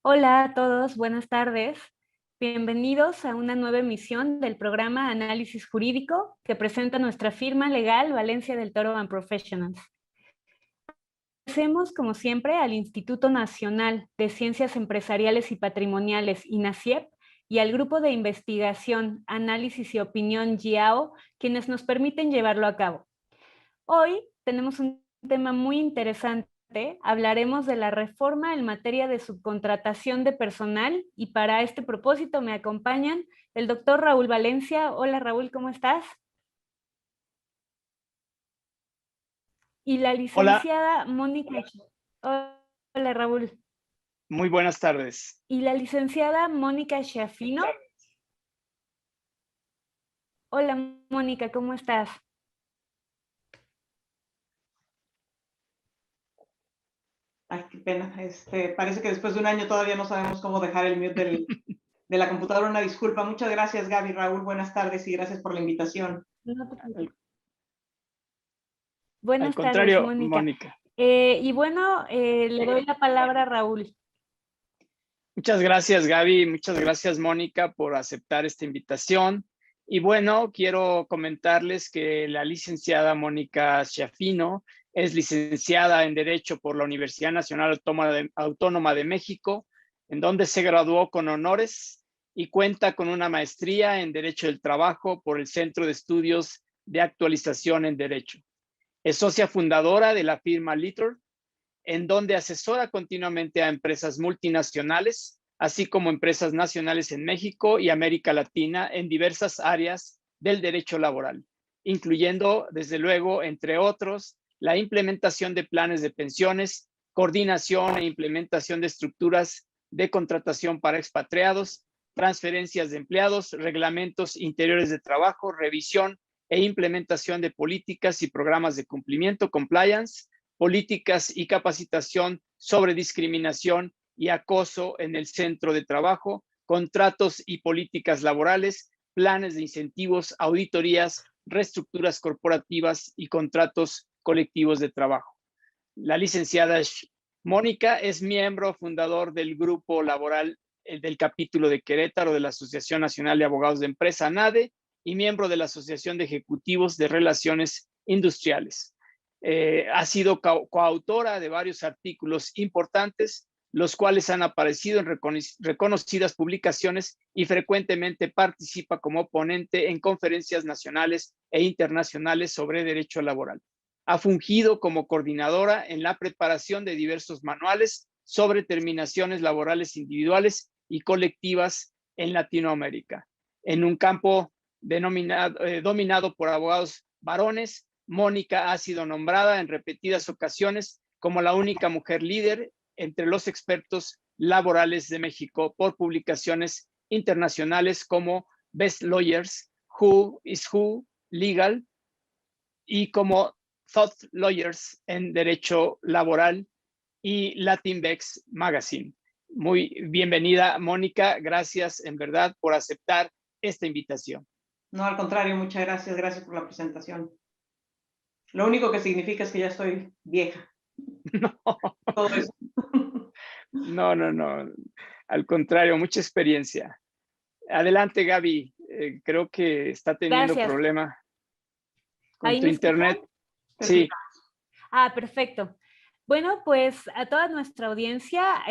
Hola a todos, buenas tardes. Bienvenidos a una nueva emisión del programa Análisis Jurídico que presenta nuestra firma legal Valencia del Toro and Professionals. Agradecemos, como siempre, al Instituto Nacional de Ciencias Empresariales y Patrimoniales, INACIEP, y al Grupo de Investigación, Análisis y Opinión, GIAO, quienes nos permiten llevarlo a cabo. Hoy tenemos un tema muy interesante. Hablaremos de la reforma en materia de subcontratación de personal y para este propósito me acompañan el doctor Raúl Valencia. Hola Raúl, ¿cómo estás? Y la Hola, licenciada Mónica. Hola Raúl. muy buenas tardes. Y la licenciada Mónica Schiaffino. Hola Mónica, ¿cómo estás? Ay, qué pena. Parece que después de un año todavía no sabemos cómo dejar el mute de la computadora. Una disculpa. Muchas gracias, Gaby, Raúl. Buenas tardes y gracias por la invitación. No te preocupes. Al, al Buenas tardes, contrario, Mónica. Mónica. Y bueno, le doy la palabra a Raúl. Muchas gracias, Gaby. Muchas gracias, Mónica, por aceptar esta invitación. Y bueno, quiero comentarles que la licenciada Mónica Schiaffino es licenciada en Derecho por la Universidad Nacional Autónoma de México, en donde se graduó con honores y cuenta con una maestría en Derecho del Trabajo por el Centro de Estudios de Actualización en Derecho. Es socia fundadora de la firma Litter, en donde asesora continuamente a empresas multinacionales, así como empresas nacionales en México y América Latina en diversas áreas del derecho laboral, incluyendo, desde luego, entre otros, la implementación de planes de pensiones, coordinación e implementación de estructuras de contratación para expatriados, transferencias de empleados, reglamentos interiores de trabajo, revisión e implementación de políticas y programas de cumplimiento, compliance, políticas y capacitación sobre discriminación y acoso en el centro de trabajo, contratos y políticas laborales, planes de incentivos, auditorías, reestructuras corporativas y contratos colectivos de trabajo. La licenciada Mónica es miembro fundador del grupo laboral del capítulo de Querétaro de la Asociación Nacional de Abogados de Empresa, ANADE, y miembro de la Asociación de Ejecutivos de Relaciones Industriales. Ha sido coautora de varios artículos importantes, los cuales han aparecido en reconocidas publicaciones y frecuentemente participa como ponente en conferencias nacionales e internacionales sobre derecho laboral. Ha fungido como coordinadora en la preparación de diversos manuales sobre terminaciones laborales individuales y colectivas en Latinoamérica. En un campo dominado por abogados varones, Mónica ha sido nombrada en repetidas ocasiones como la única mujer líder entre los expertos laborales de México por publicaciones internacionales como Best Lawyers, Who is Who Legal, y como Thought Lawyers en Derecho Laboral y Latinvex Magazine. Muy bienvenida, Mónica. Gracias en verdad por aceptar esta invitación. No, al contrario, muchas gracias. Gracias por la presentación. Lo único que significa es que ya estoy vieja. No, Todo eso. no. Al contrario, mucha experiencia. Adelante, Gaby. Creo que está teniendo Gracias. problema con ¿Ahí tu me escuchan? internet. Sí. Perfecto. Bueno, pues a toda nuestra audiencia,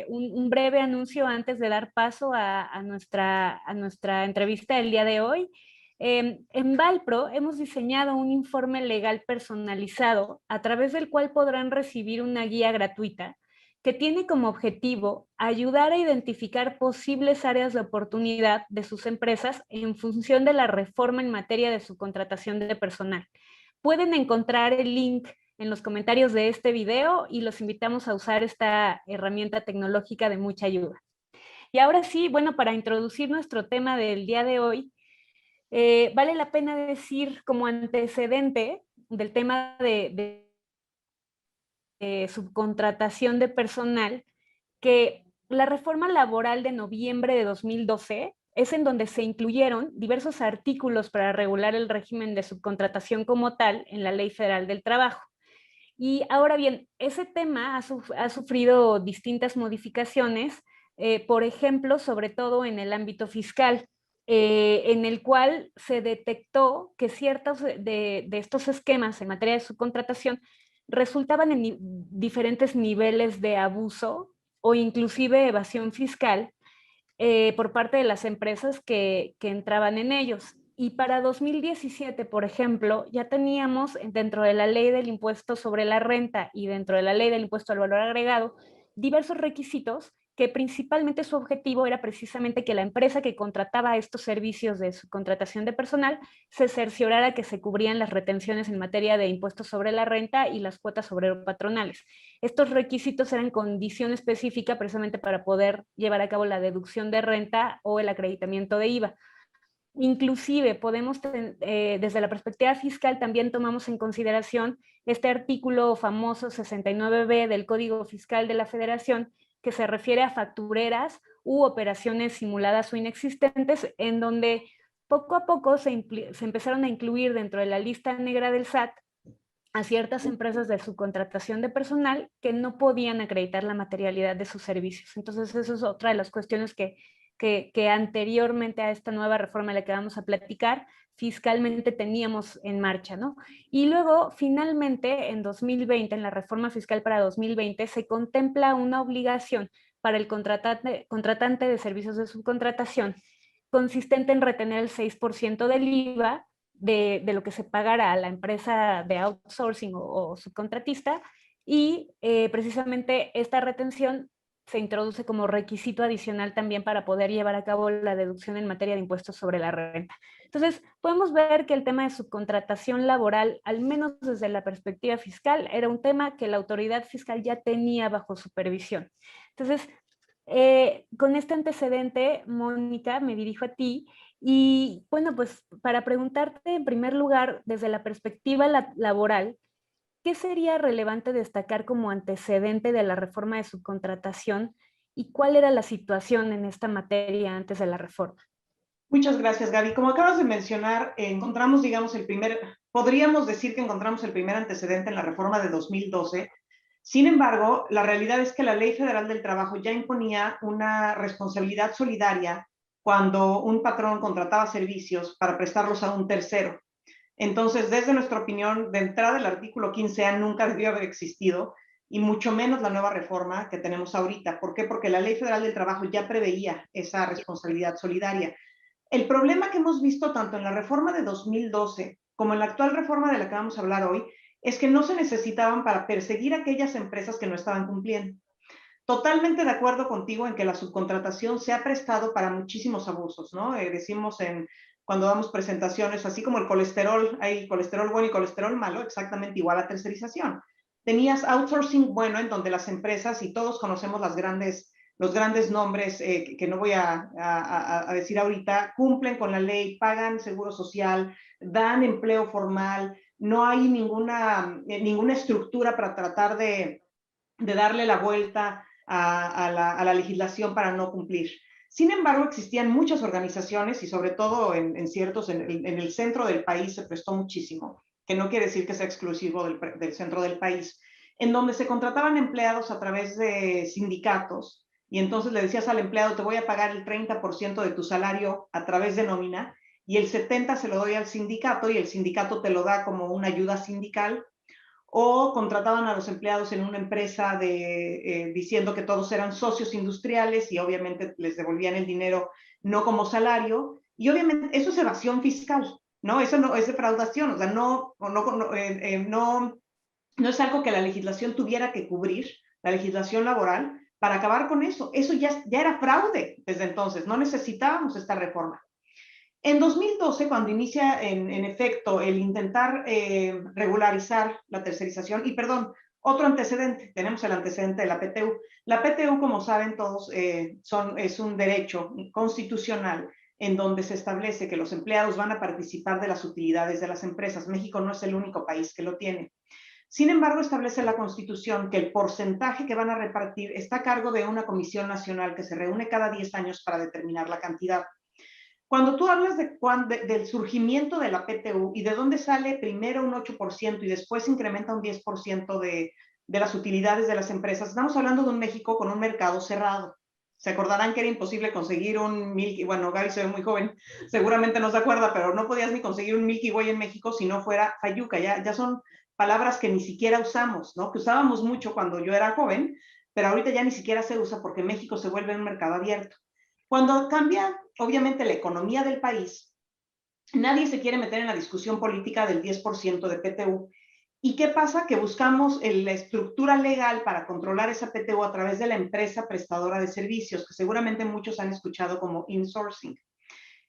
un breve anuncio antes de dar paso a nuestra entrevista del día de hoy. En Valpro hemos diseñado un informe legal personalizado a través del cual podrán recibir una guía gratuita que tiene como objetivo ayudar a identificar posibles áreas de oportunidad de sus empresas en función de la reforma en materia de subcontratación de personal. Pueden encontrar el link en los comentarios de este video y los invitamos a usar esta herramienta tecnológica de mucha ayuda. Y ahora sí, bueno, para introducir nuestro tema del día de hoy, vale la pena decir como antecedente del tema de subcontratación de personal que la reforma laboral de noviembre de 2012 es en donde se incluyeron diversos artículos para regular el régimen de subcontratación como tal en la Ley Federal del Trabajo. Y ahora bien, ese tema ha sufrido distintas modificaciones, por ejemplo, sobre todo en el ámbito fiscal, en el cual se detectó que ciertos de estos esquemas en materia de subcontratación resultaban en diferentes niveles de abuso o inclusive evasión fiscal por parte de las empresas que entraban en ellos. Y para 2017, por ejemplo, ya teníamos dentro de la ley del impuesto sobre la renta y dentro de la ley del impuesto al valor agregado diversos requisitos que principalmente su objetivo era precisamente que la empresa que contrataba estos servicios de subcontratación de personal se cerciorara que se cubrían las retenciones en materia de impuestos sobre la renta y las cuotas obrero patronales. Estos requisitos eran condición específica precisamente para poder llevar a cabo la deducción de renta o el acreditamiento de IVA. Inclusive podemos, desde la perspectiva fiscal, también tomamos en consideración este artículo famoso 69B del Código Fiscal de la Federación, que se refiere a factureras u operaciones simuladas o inexistentes, en donde poco a poco se empezaron a incluir dentro de la lista negra del SAT a ciertas empresas de subcontratación de personal que no podían acreditar la materialidad de sus servicios. Entonces, eso es otra de las cuestiones que anteriormente a esta nueva reforma de la que vamos a platicar, fiscalmente teníamos en marcha, ¿no? Y luego, finalmente, en 2020, en la reforma fiscal para 2020, se contempla una obligación para el contratante de servicios de subcontratación consistente en retener el 6% del IVA de lo que se pagará a la empresa de outsourcing o subcontratista, y precisamente esta retención se introduce como requisito adicional también para poder llevar a cabo la deducción en materia de impuestos sobre la renta. Entonces, podemos ver que el tema de subcontratación laboral, al menos desde la perspectiva fiscal, era un tema que la autoridad fiscal ya tenía bajo supervisión. Entonces, con este antecedente, Mónica, me dirijo a ti y bueno, pues para preguntarte en primer lugar, desde la perspectiva laboral, ¿qué sería relevante destacar como antecedente de la reforma de subcontratación y cuál era la situación en esta materia antes de la reforma? Muchas gracias, Gaby. Como acabas de mencionar, encontramos, digamos, podríamos decir que encontramos el primer antecedente en la reforma de 2012. Sin embargo, la realidad es que la Ley Federal del Trabajo ya imponía una responsabilidad solidaria cuando un patrón contrataba servicios para prestarlos a un tercero. Entonces, desde nuestra opinión, de entrada el artículo 15A nunca debió haber existido, y mucho menos la nueva reforma que tenemos ahorita. ¿Por qué? Porque la Ley Federal del Trabajo ya preveía esa responsabilidad solidaria. El problema que hemos visto tanto en la reforma de 2012 como en la actual reforma de la que vamos a hablar hoy es que no se necesitaban para perseguir a aquellas empresas que no estaban cumpliendo. Totalmente de acuerdo contigo en que la subcontratación se ha prestado para muchísimos abusos, ¿no? Decimos cuando damos presentaciones, así como el colesterol, hay colesterol bueno y colesterol malo, exactamente igual a tercerización. Tenías outsourcing bueno, en donde las empresas, y todos conocemos los grandes nombres que no voy a decir ahorita, cumplen con la ley, pagan seguro social, dan empleo formal, no hay ninguna estructura para tratar de darle la vuelta a la legislación para no cumplir. Sin embargo, existían muchas organizaciones y sobre todo en el centro del país se prestó muchísimo, que no quiere decir que sea exclusivo del centro del país, en donde se contrataban empleados a través de sindicatos, y entonces le decías al empleado, te voy a pagar el 30% de tu salario a través de nómina, y el 70% se lo doy al sindicato, y el sindicato te lo da como una ayuda sindical, o contrataban a los empleados en una empresa diciendo que todos eran socios industriales y obviamente les devolvían el dinero no como salario, y obviamente eso es evasión fiscal, ¿no? Eso no es defraudación, o sea, no es algo que la legislación tuviera que cubrir, la legislación laboral, para acabar con eso. Eso ya era fraude desde entonces, no necesitábamos esta reforma. En 2012, cuando inicia en efecto el intentar regularizar la tercerización, y perdón, otro antecedente, tenemos el antecedente de la PTU. La PTU, como saben todos, es un derecho constitucional en donde se establece que los empleados van a participar de las utilidades de las empresas. México no es el único país que lo tiene. Sin embargo, establece la Constitución que el porcentaje que van a repartir está a cargo de una comisión nacional que se reúne cada 10 años para determinar la cantidad. Cuando tú hablas del surgimiento de la PTU y de dónde sale primero un 8% y después incrementa un 10% de las utilidades de las empresas, estamos hablando de un México con un mercado cerrado. Se acordarán que era imposible conseguir un Milky, bueno, Gaby se ve muy joven, seguramente no se acuerda, pero no podías ni conseguir un Milky Way en México si no fuera fayuca. Ya son palabras que ni siquiera usamos, ¿no? Que usábamos mucho cuando yo era joven, pero ahorita ya ni siquiera se usa porque México se vuelve un mercado abierto. Cuando cambia, obviamente, la economía del país, nadie se quiere meter en la discusión política del 10% de PTU. ¿Y qué pasa? Que buscamos la estructura legal para controlar esa PTU a través de la empresa prestadora de servicios, que seguramente muchos han escuchado como insourcing.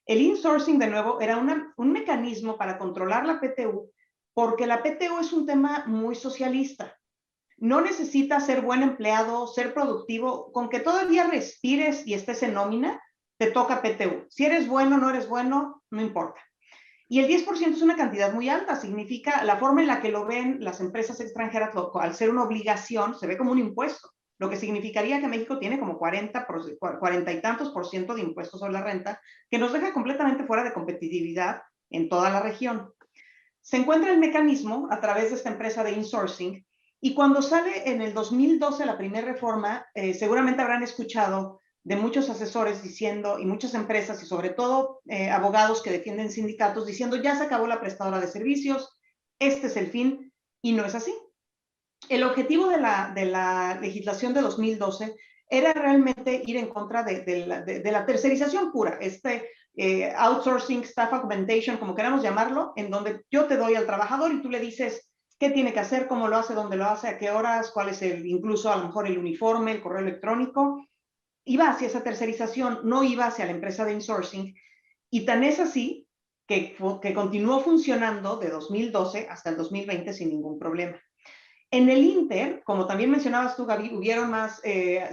El insourcing, de nuevo, era un mecanismo para controlar la PTU, porque la PTU es un tema muy socialista. No necesitas ser buen empleado, ser productivo, con que todavía respires y estés en nómina, te toca PTU. Si eres bueno o no eres bueno, no importa. Y el 10% es una cantidad muy alta, significa la forma en la que lo ven las empresas extranjeras, al ser una obligación, se ve como un impuesto, lo que significaría que México tiene como 40 y tantos por ciento de impuestos sobre la renta, que nos deja completamente fuera de competitividad en toda la región. Se encuentra el mecanismo a través de esta empresa de insourcing, y cuando sale en el 2012 la primera reforma, seguramente habrán escuchado de muchos asesores diciendo, y muchas empresas, y sobre todo abogados que defienden sindicatos, diciendo ya se acabó la prestadora de servicios, este es el fin, y no es así. El objetivo de la legislación de 2012 era realmente ir en contra de la tercerización pura, outsourcing, staff augmentation, como queramos llamarlo, en donde yo te doy al trabajador y tú le dices qué tiene que hacer, cómo lo hace, dónde lo hace, a qué horas, cuál es incluso a lo mejor el uniforme, el correo electrónico. Iba hacia esa tercerización, no iba hacia la empresa de insourcing, y tan es así que continuó funcionando de 2012 hasta el 2020 sin ningún problema. En el Inter, como también mencionabas tú, Gaby, hubieron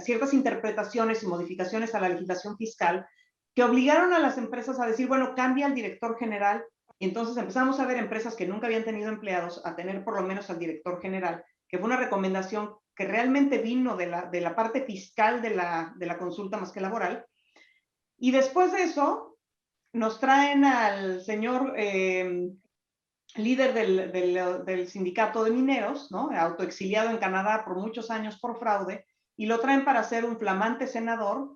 ciertas interpretaciones y modificaciones a la legislación fiscal que obligaron a las empresas a decir, bueno, cambia el director general, y entonces empezamos a ver empresas que nunca habían tenido empleados a tener por lo menos al director general, que fue una recomendación que realmente vino de la parte fiscal de la consulta más que laboral. Y después de eso, nos traen al señor líder del sindicato de mineros, ¿no? Autoexiliado en Canadá por muchos años por fraude, y lo traen para ser un flamante senador.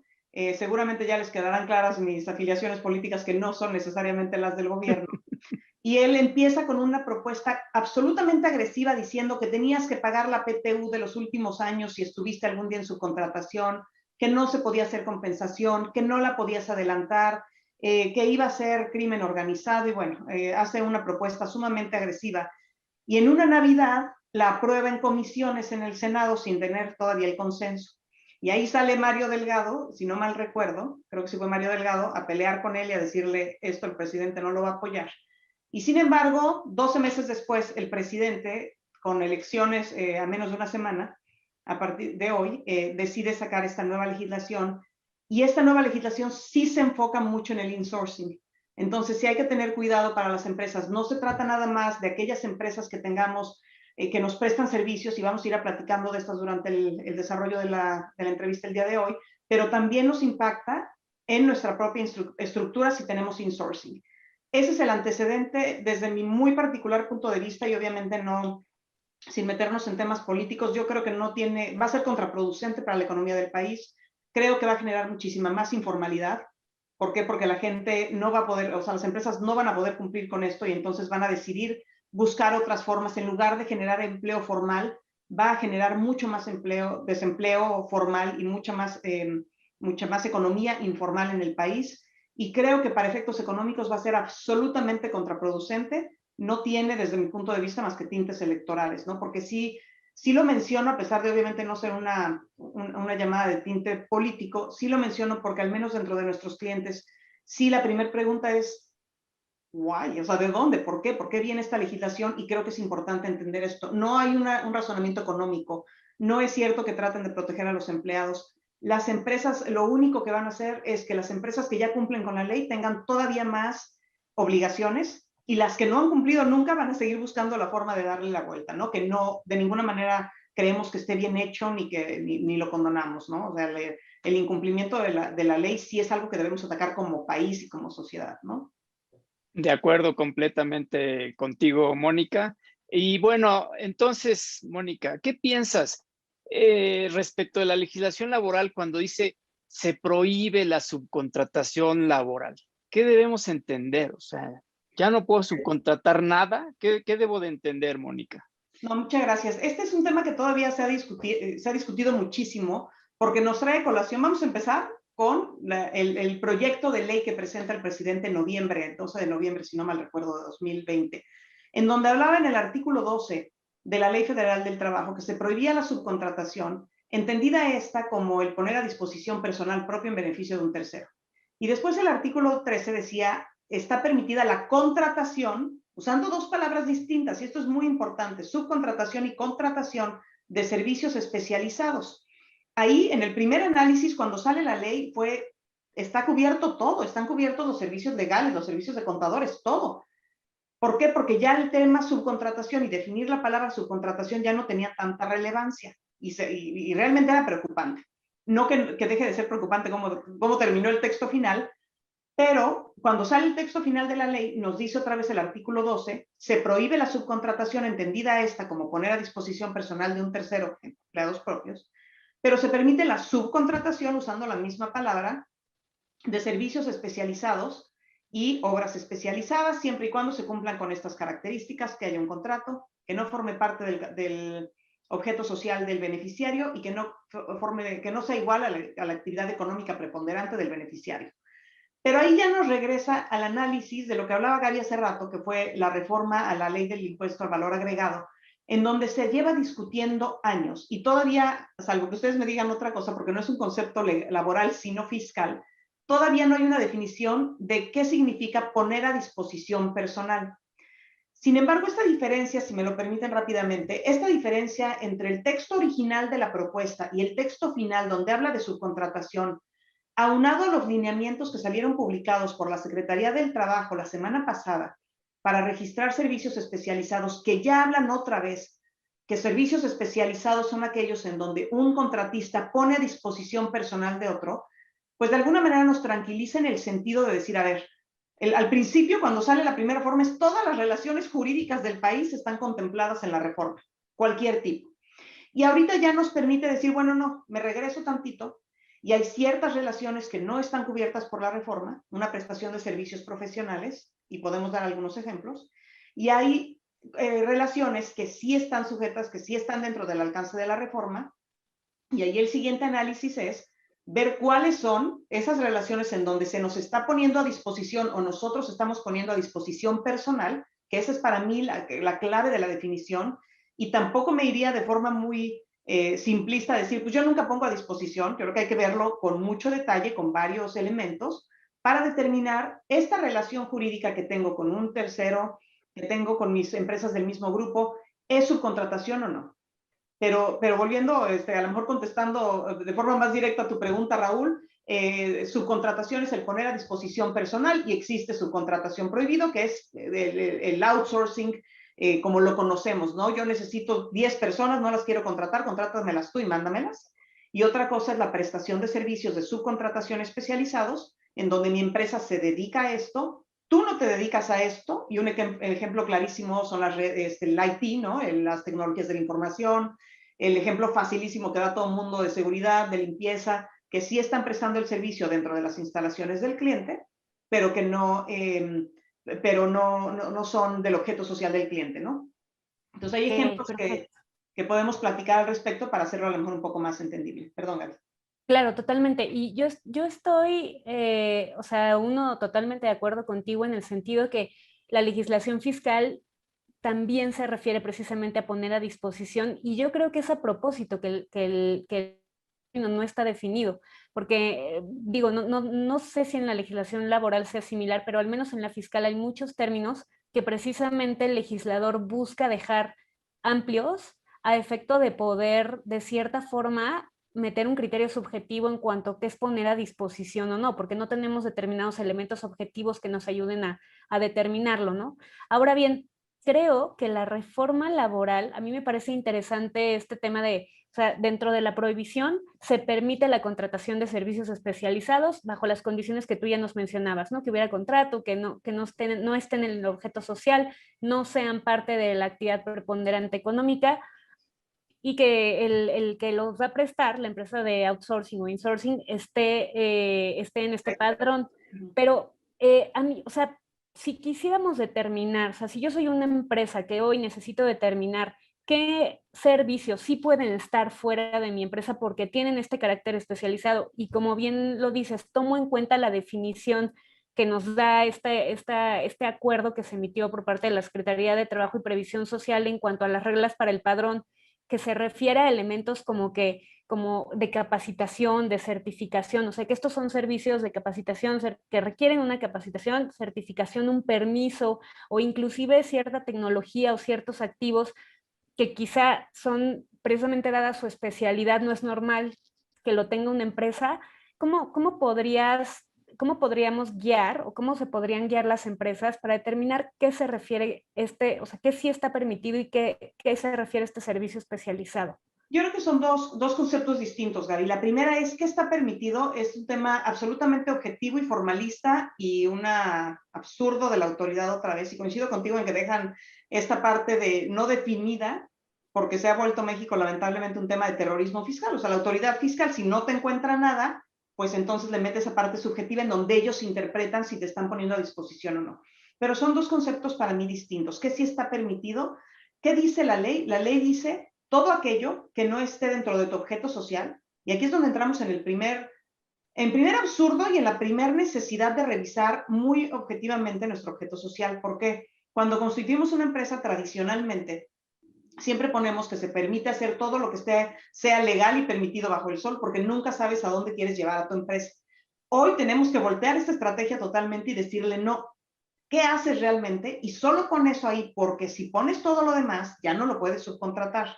Seguramente ya les quedarán claras mis afiliaciones políticas, que no son necesariamente las del gobierno. Y él empieza con una propuesta absolutamente agresiva diciendo que tenías que pagar la PTU de los últimos años si estuviste algún día en su contratación, que no se podía hacer compensación, que no la podías adelantar, que iba a ser crimen organizado, y bueno, hace una propuesta sumamente agresiva. Y en una Navidad la aprueba en comisiones en el Senado sin tener todavía el consenso. Y ahí sale Mario Delgado, si no mal recuerdo, creo que sí fue Mario Delgado, a pelear con él y a decirle esto el presidente no lo va a apoyar. Y sin embargo, 12 meses después, el presidente, con elecciones a menos de una semana, a partir de hoy, decide sacar esta nueva legislación, y esta nueva legislación sí se enfoca mucho en el insourcing. Entonces sí hay que tener cuidado para las empresas. No se trata nada más de aquellas empresas que tengamos, que nos prestan servicios, y vamos a ir platicando de estas durante el desarrollo de la entrevista el día de hoy, pero también nos impacta en nuestra propia estructura si tenemos insourcing. Ese es el antecedente desde mi muy particular punto de vista, y obviamente no, sin meternos en temas políticos, yo creo que va a ser contraproducente para la economía del país. Creo que va a generar muchísima más informalidad. ¿Por qué? Porque la gente no va a poder, o sea, las empresas no van a poder cumplir con esto, y entonces van a decidir buscar otras formas. En lugar de generar empleo formal, va a generar mucho más desempleo formal, y mucha más economía informal en el país. Y creo que para efectos económicos va a ser absolutamente contraproducente. No tiene, desde mi punto de vista, más que tintes electorales, ¿no? Porque sí lo menciono, a pesar de obviamente no ser una llamada de tinte político, sí lo menciono porque al menos dentro de nuestros clientes, sí la primera pregunta es, guay, o sea, ¿de dónde? ¿Por qué? ¿Por qué viene esta legislación? Y creo que es importante entender esto. No hay un razonamiento económico. No es cierto que traten de proteger a los empleados. Las empresas, lo único que van a hacer es que las empresas que ya cumplen con la ley tengan todavía más obligaciones, y las que no han cumplido nunca van a seguir buscando la forma de darle la vuelta, ¿no? Que no, de ninguna manera creemos que esté bien hecho ni lo condonamos, ¿no? O sea, el incumplimiento de la ley sí es algo que debemos atacar como país y como sociedad, ¿no? De acuerdo completamente contigo, Mónica. Y bueno, entonces, Mónica, ¿qué piensas respecto de la legislación laboral cuando dice se prohíbe la subcontratación laboral? ¿Qué debemos entender? O sea, ¿ya no puedo subcontratar nada? ¿Qué debo de entender, Mónica? No, muchas gracias. Este es un tema que todavía se ha discutido muchísimo porque nos trae colación. Vamos a empezar con el proyecto de ley que presenta el presidente en noviembre, el 12 de noviembre, si no mal recuerdo, de 2020, en donde hablaba en el artículo 12 de la Ley Federal del Trabajo que se prohibía la subcontratación, entendida esta como el poner a disposición personal propio en beneficio de un tercero. Y después el artículo 13 decía, está permitida la contratación, usando dos palabras distintas, y esto es muy importante, subcontratación y contratación de servicios especializados. Ahí, en el primer análisis, cuando sale la ley, está cubierto todo, están cubiertos los servicios legales, los servicios de contadores, todo. ¿Por qué? Porque ya el tema subcontratación y definir la palabra subcontratación ya no tenía tanta relevancia y realmente era preocupante. No que deje de ser preocupante cómo terminó el texto final, pero cuando sale el texto final de la ley, nos dice otra vez el artículo 12, se prohíbe la subcontratación, entendida esta como poner a disposición personal de un tercero, empleados propios, pero se permite la subcontratación, usando la misma palabra, de servicios especializados y obras especializadas, siempre y cuando se cumplan con estas características, que haya un contrato, que no forme parte del objeto social del beneficiario y que no sea igual a la actividad económica preponderante del beneficiario. Pero ahí ya nos regresa al análisis de lo que hablaba Gaby hace rato, que fue la reforma a la ley del impuesto al valor agregado, en donde se lleva discutiendo años y todavía, salvo que ustedes me digan otra cosa, porque no es un concepto laboral, sino fiscal, todavía no hay una definición de qué significa poner a disposición personal. Sin embargo, esta diferencia, si me lo permiten rápidamente, esta diferencia entre el texto original de la propuesta y el texto final donde habla de subcontratación, aunado a los lineamientos que salieron publicados por la Secretaría del Trabajo la semana pasada para registrar servicios especializados, que ya hablan otra vez que servicios especializados son aquellos en donde un contratista pone a disposición personal de otro, pues de alguna manera nos tranquiliza en el sentido de decir, a ver, al principio cuando sale la primera reforma es todas las relaciones jurídicas del país están contempladas en la reforma, cualquier tipo. Y ahorita ya nos permite decir, bueno, no, me regreso tantito y hay ciertas relaciones que no están cubiertas por la reforma, una prestación de servicios profesionales, y podemos dar algunos ejemplos, y hay relaciones que sí están sujetas, que sí están dentro del alcance de la reforma, y ahí el siguiente análisis es ver cuáles son esas relaciones en donde se nos está poniendo a disposición o nosotros estamos poniendo a disposición personal, que esa es para mí la clave de la definición, y tampoco me iría de forma muy simplista a decir, pues yo nunca pongo a disposición, creo que hay que verlo con mucho detalle, con varios elementos, para determinar esta relación jurídica que tengo con un tercero, que tengo con mis empresas del mismo grupo, ¿es subcontratación o no? Pero volviendo, a lo mejor contestando de forma más directa a tu pregunta, Raúl, subcontratación es el poner a disposición personal y existe subcontratación prohibido, que es el outsourcing como lo conocemos, ¿no? Yo necesito 10 personas, no las quiero contratar, contrátamelas tú y mándamelas. Y otra cosa es la prestación de servicios de subcontratación especializados, en donde mi empresa se dedica a esto, tú no te dedicas a esto, y un ejemplo clarísimo son las redes, el IT, ¿no? Las tecnologías de la información, el ejemplo facilísimo que da todo el mundo de seguridad, de limpieza, que sí están prestando el servicio dentro de las instalaciones del cliente, pero que no son del objeto social del cliente, ¿no? Entonces hay ejemplos que podemos platicar al respecto para hacerlo a lo mejor un poco más entendible. Perdón, Gaby. Claro, totalmente. Y yo estoy, o sea, totalmente de acuerdo contigo en el sentido que la legislación fiscal también se refiere precisamente a poner a disposición, y yo creo que es a propósito que el no está definido, porque digo, no sé si en la legislación laboral sea similar, pero al menos en la fiscal hay muchos términos que precisamente el legislador busca dejar amplios a efecto de poder, de cierta forma, meter un criterio subjetivo en cuanto a qué es poner a disposición o no, porque no tenemos determinados elementos objetivos que nos ayuden a determinarlo, ¿no? Ahora bien, creo que la reforma laboral, a mí me parece interesante este tema de, o sea, dentro de la prohibición se permite la contratación de servicios especializados bajo las condiciones que tú ya nos mencionabas, ¿no? Que hubiera contrato, que no estén en el objeto social, no sean parte de la actividad preponderante económica, y que el que los va a prestar, la empresa de outsourcing o insourcing, esté en este padrón. Pero a mí, o sea, si quisiéramos determinar, o sea, si yo soy una empresa que hoy necesito determinar qué servicios sí pueden estar fuera de mi empresa porque tienen este carácter especializado, y como bien lo dices, tomo en cuenta la definición que nos da este acuerdo que se emitió por parte de la Secretaría de Trabajo y Previsión Social en cuanto a las reglas para el padrón, que se refiere a elementos como de capacitación, de certificación, o sea que estos son servicios de capacitación que requieren una capacitación, certificación, un permiso o inclusive cierta tecnología o ciertos activos que quizá son precisamente dada su especialidad, no es normal que lo tenga una empresa. ¿Cómo podríamos guiar o cómo se podrían guiar las empresas para determinar qué se refiere o sea, qué sí está permitido y qué se refiere este servicio especializado? Yo creo que son dos conceptos distintos, Gaby. La primera es que está permitido, es un tema absolutamente objetivo y formalista y un absurdo de la autoridad otra vez. Y coincido contigo en que dejan esta parte de no definida, porque se ha vuelto México lamentablemente un tema de terrorismo fiscal. O sea, la autoridad fiscal, si no te encuentra nada, pues entonces le mete esa parte subjetiva en donde ellos interpretan si te están poniendo a disposición o no. Pero son dos conceptos para mí distintos. ¿Qué sí está permitido? ¿Qué dice la ley? La ley dice todo aquello que no esté dentro de tu objeto social, y aquí es donde entramos en primer absurdo y en la primer necesidad de revisar muy objetivamente nuestro objeto social. Porque cuando constituimos una empresa tradicionalmente, siempre ponemos que se permite hacer todo lo que sea legal y permitido bajo el sol, porque nunca sabes a dónde quieres llevar a tu empresa. Hoy tenemos que voltear esta estrategia totalmente y decirle no. ¿Qué haces realmente? Y solo con eso ahí, porque si pones todo lo demás, ya no lo puedes subcontratar.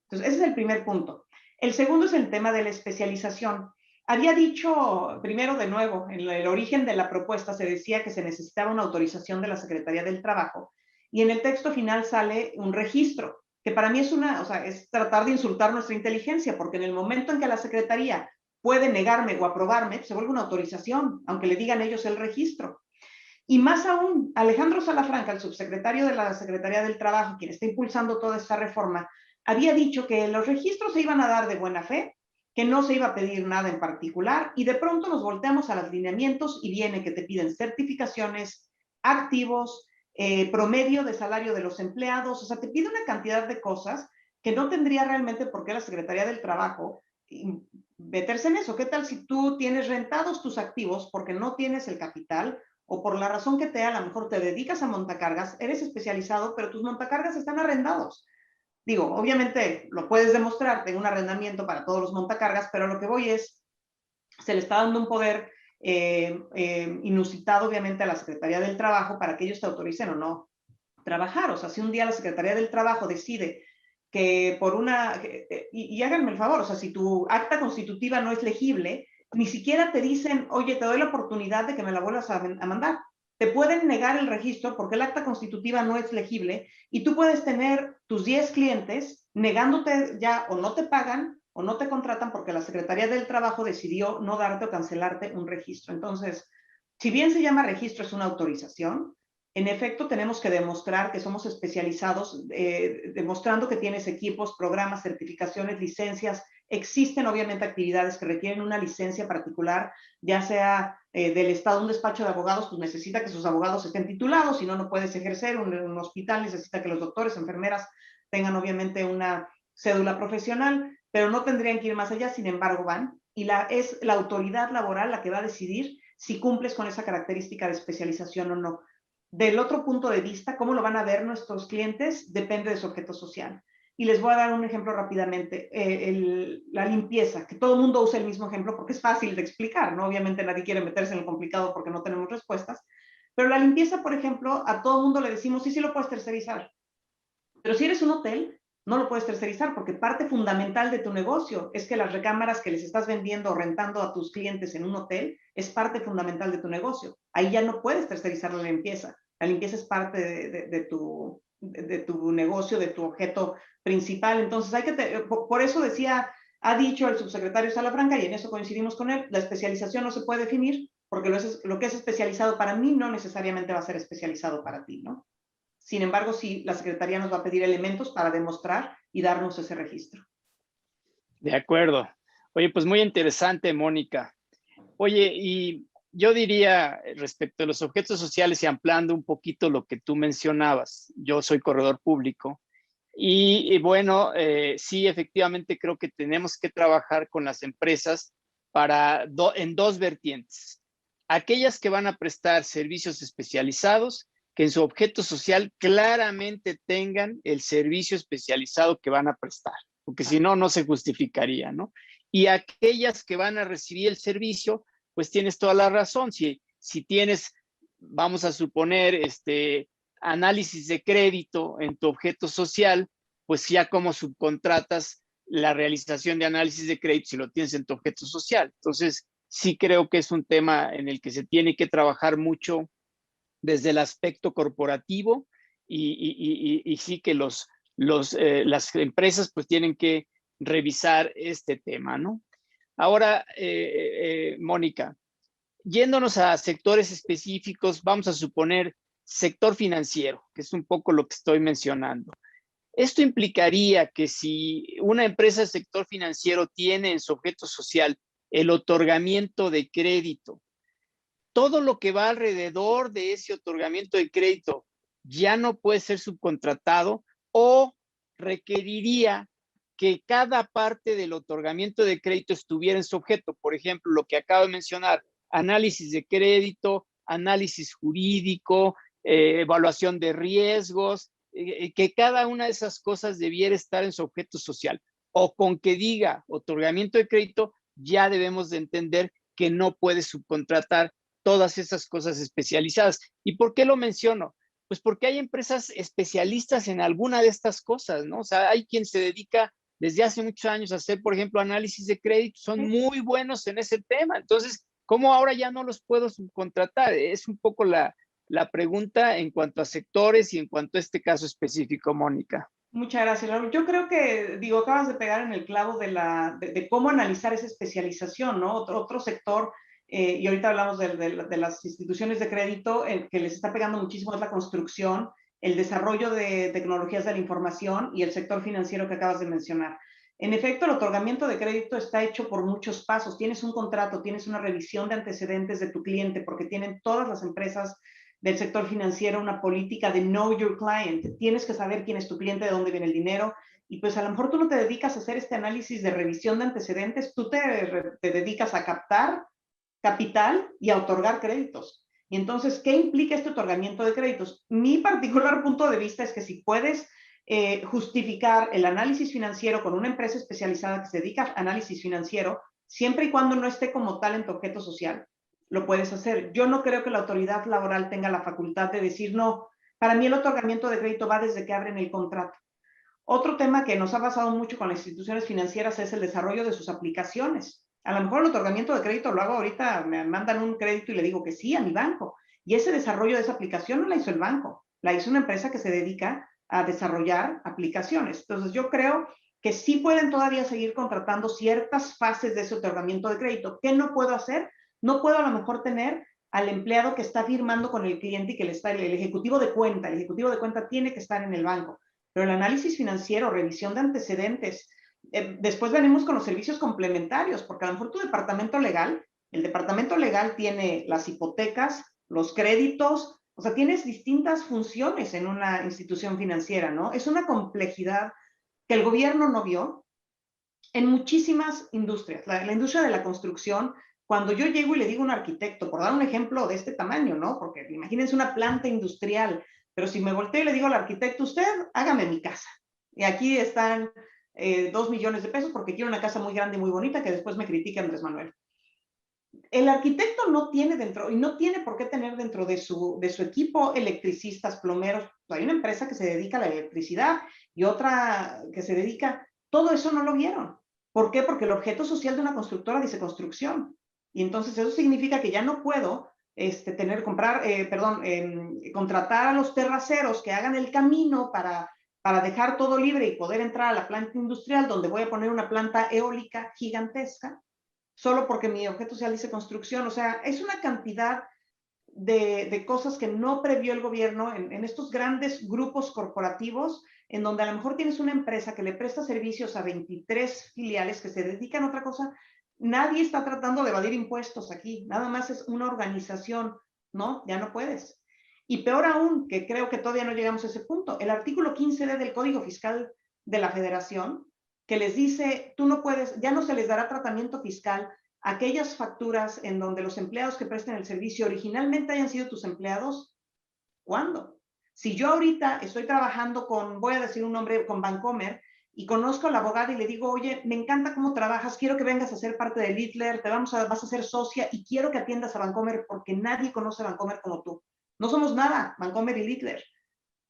Entonces, ese es el primer punto. El segundo es el tema de la especialización. Había dicho, primero de nuevo, en el origen de la propuesta se decía que se necesitaba una autorización de la Secretaría del Trabajo, y en el texto final sale un registro, que para mí es tratar de insultar nuestra inteligencia, porque en el momento en que la Secretaría puede negarme o aprobarme, se vuelve una autorización, aunque le digan ellos el registro. Y más aún, Alejandro Salafranca, el subsecretario de la Secretaría del Trabajo, quien está impulsando toda esta reforma, había dicho que los registros se iban a dar de buena fe, que no se iba a pedir nada en particular, y de pronto nos volteamos a los lineamientos y viene que te piden certificaciones, activos, promedio de salario de los empleados, o sea, te pide una cantidad de cosas que no tendría realmente por qué la Secretaría del Trabajo meterse en eso. ¿Qué tal si tú tienes rentados tus activos porque no tienes el capital, o por la razón que a lo mejor te dedicas a montacargas, eres especializado, pero tus montacargas están arrendados? Digo, obviamente lo puedes demostrar, tengo un arrendamiento para todos los montacargas, pero lo que voy es, se le está dando un poder inusitado, obviamente, a la Secretaría del Trabajo para que ellos te autoricen o no trabajar. O sea, si un día la Secretaría del Trabajo decide que y háganme el favor, o sea, si tu acta constitutiva no es legible, ni siquiera te dicen, oye, te doy la oportunidad de que me la vuelvas a mandar. Te pueden negar el registro porque el acta constitutiva no es legible, y tú puedes tener tus 10 clientes negándote ya, o no te pagan o no te contratan porque la Secretaría del Trabajo decidió no darte o cancelarte un registro. Entonces, si bien se llama registro, es una autorización. En efecto, tenemos que demostrar que somos especializados, demostrando que tienes equipos, programas, certificaciones, licencias. Existen obviamente actividades que requieren una licencia particular, ya sea del Estado. Un despacho de abogados pues necesita que sus abogados estén titulados, si no, no puedes ejercer. Un hospital necesita que los doctores, enfermeras tengan obviamente una cédula profesional, pero no tendrían que ir más allá. Sin embargo, van, y es la autoridad laboral la que va a decidir si cumples con esa característica de especialización o no. Del otro punto de vista, cómo lo van a ver nuestros clientes depende de su objeto social. Y les voy a dar un ejemplo rápidamente. La limpieza, que todo el mundo usa el mismo ejemplo porque es fácil de explicar, ¿no? Obviamente nadie quiere meterse en lo complicado porque no tenemos respuestas. Pero la limpieza, por ejemplo, a todo el mundo le decimos, sí, sí lo puedes tercerizar. Pero si eres un hotel, no lo puedes tercerizar, porque parte fundamental de tu negocio es que las recámaras que les estás vendiendo o rentando a tus clientes en un hotel es parte fundamental de tu negocio. Ahí ya no puedes tercerizar la limpieza. La limpieza es parte de tu negocio, de tu objeto principal. Entonces, por eso decía, ha dicho el subsecretario Salafranca, y en eso coincidimos con él, la especialización no se puede definir, porque lo que es especializado para mí no necesariamente va a ser especializado para ti, ¿no? Sin embargo, sí, la Secretaría nos va a pedir elementos para demostrar y darnos ese registro. De acuerdo. Oye, pues muy interesante, Mónica. Oye, y yo diría respecto a los objetos sociales y ampliando un poquito lo que tú mencionabas, yo soy corredor público y bueno, sí, efectivamente creo que tenemos que trabajar con las empresas en dos vertientes. Aquellas que van a prestar servicios especializados, que en su objeto social claramente tengan el servicio especializado que van a prestar, porque si no, no se justificaría, ¿no? Y aquellas que van a recibir el servicio, pues tienes toda la razón. Si tienes, vamos a suponer, análisis de crédito en tu objeto social, pues ya como subcontratas la realización de análisis de crédito si lo tienes en tu objeto social. Entonces, sí creo que es un tema en el que se tiene que trabajar mucho desde el aspecto corporativo y sí que las empresas pues tienen que revisar este tema, ¿no? Ahora, Mónica, yéndonos a sectores específicos, vamos a suponer sector financiero, que es un poco lo que estoy mencionando. Esto implicaría que si una empresa del sector financiero tiene en su objeto social el otorgamiento de crédito, todo lo que va alrededor de ese otorgamiento de crédito ya no puede ser subcontratado o requeriría que cada parte del otorgamiento de crédito estuviera en su objeto. Por ejemplo, lo que acabo de mencionar, análisis de crédito, análisis jurídico, evaluación de riesgos, que cada una de esas cosas debiera estar en su objeto social. O con que diga otorgamiento de crédito, ya debemos de entender que no puede subcontratar todas esas cosas especializadas. ¿Y por qué lo menciono? Pues porque hay empresas especialistas en alguna de estas cosas, ¿no? O sea, hay quien se dedica desde hace muchos años a hacer, por ejemplo, análisis de crédito, son muy buenos en ese tema. Entonces, ¿cómo ahora ya no los puedo subcontratar? Es un poco la pregunta en cuanto a sectores y en cuanto a este caso específico, Mónica. Muchas gracias, Raúl. Yo creo que, acabas de pegar en el clavo de cómo analizar esa especialización, ¿no? Otro sector, y ahorita hablamos de las instituciones de crédito, que les está pegando muchísimo es la construcción, el desarrollo de tecnologías de la información y el sector financiero que acabas de mencionar. En efecto, el otorgamiento de crédito está hecho por muchos pasos. Tienes un contrato, tienes una revisión de antecedentes de tu cliente, porque tienen todas las empresas del sector financiero una política de know your client. Tienes que saber quién es tu cliente, de dónde viene el dinero, y pues a lo mejor tú no te dedicas a hacer este análisis de revisión de antecedentes, tú te dedicas a captar capital y a otorgar créditos. Y entonces, ¿qué implica este otorgamiento de créditos? Mi particular punto de vista es que si puedes justificar el análisis financiero con una empresa especializada que se dedica a análisis financiero, siempre y cuando no esté como tal en tu objeto social, lo puedes hacer. Yo no creo que la autoridad laboral tenga la facultad de decir, no, para mí el otorgamiento de crédito va desde que abren el contrato. Otro tema que nos ha pasado mucho con las instituciones financieras es el desarrollo de sus aplicaciones. A lo mejor el otorgamiento de crédito lo hago ahorita, me mandan un crédito y le digo que sí a mi banco. Y ese desarrollo de esa aplicación no la hizo el banco, la hizo una empresa que se dedica a desarrollar aplicaciones. Entonces yo creo que sí pueden todavía seguir contratando ciertas fases de ese otorgamiento de crédito. ¿Qué no puedo hacer? No puedo a lo mejor tener al empleado que está firmando con el cliente y que le está el ejecutivo de cuenta. El ejecutivo de cuenta tiene que estar en el banco. Pero el análisis financiero, revisión de antecedentes, después venimos con los servicios complementarios, porque a lo mejor tu departamento legal, el departamento legal tiene las hipotecas, los créditos, o sea, tienes distintas funciones en una institución financiera, ¿no? Es una complejidad que el gobierno no vio en muchísimas industrias. La industria de la construcción, cuando yo llego y le digo a un arquitecto, por dar un ejemplo de este tamaño, ¿no? Porque imagínense una planta industrial, pero si me volteo y le digo al arquitecto, usted hágame mi casa. Y aquí están 2 millones de pesos porque quiero una casa muy grande y muy bonita que después me critique Andrés Manuel. El arquitecto no tiene dentro, y no tiene por qué tener dentro de su equipo electricistas, plomeros. Hay una empresa que se dedica a la electricidad y otra que se dedica, todo eso no lo vieron. ¿Por qué? Porque el objeto social de una constructora dice construcción. Y entonces eso significa que ya no puedo contratar a los terraceros que hagan el camino para dejar todo libre y poder entrar a la planta industrial donde voy a poner una planta eólica gigantesca, solo porque mi objeto social dice construcción. O sea, es una cantidad de cosas que no previó el gobierno en estos grandes grupos corporativos, en donde a lo mejor tienes una empresa que le presta servicios a 23 filiales que se dedican a otra cosa. Nadie está tratando de evadir impuestos aquí, nada más es una organización, ¿no? Ya no puedes. Y peor aún, que creo que todavía no llegamos a ese punto, el artículo 15D del Código Fiscal de la Federación, que les dice, tú no puedes, ya no se les dará tratamiento fiscal a aquellas facturas en donde los empleados que presten el servicio originalmente hayan sido tus empleados. ¿Cuándo? Si yo ahorita estoy trabajando con, voy a decir un nombre, con Bancomer, y conozco a la abogada y le digo, oye, me encanta cómo trabajas, quiero que vengas a ser parte de Littler, vas a ser socia y quiero que atiendas a Bancomer porque nadie conoce a Bancomer como tú. No somos nada, Bancomer y Littler.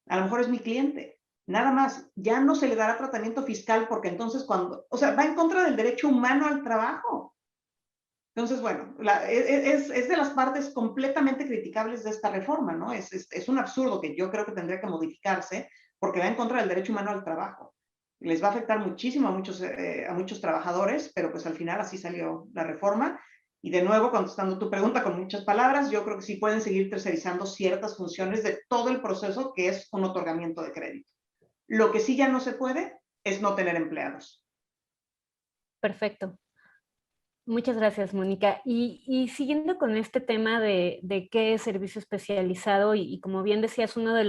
A lo mejor es mi cliente. Nada más, ya no se le dará tratamiento fiscal porque entonces o sea, va en contra del derecho humano al trabajo. Entonces, bueno, es de las partes completamente criticables de esta reforma, ¿no? Es un absurdo que yo creo que tendría que modificarse porque va en contra del derecho humano al trabajo. Les va a afectar muchísimo a muchos trabajadores, pero pues al final así salió la reforma. Y de nuevo, contestando tu pregunta con muchas palabras, yo creo que sí pueden seguir tercerizando ciertas funciones de todo el proceso que es un otorgamiento de crédito. Lo que sí ya no se puede es no tener empleados. Perfecto. Muchas gracias, Mónica. Y siguiendo con este tema de qué es servicio especializado, y como bien decías, uno de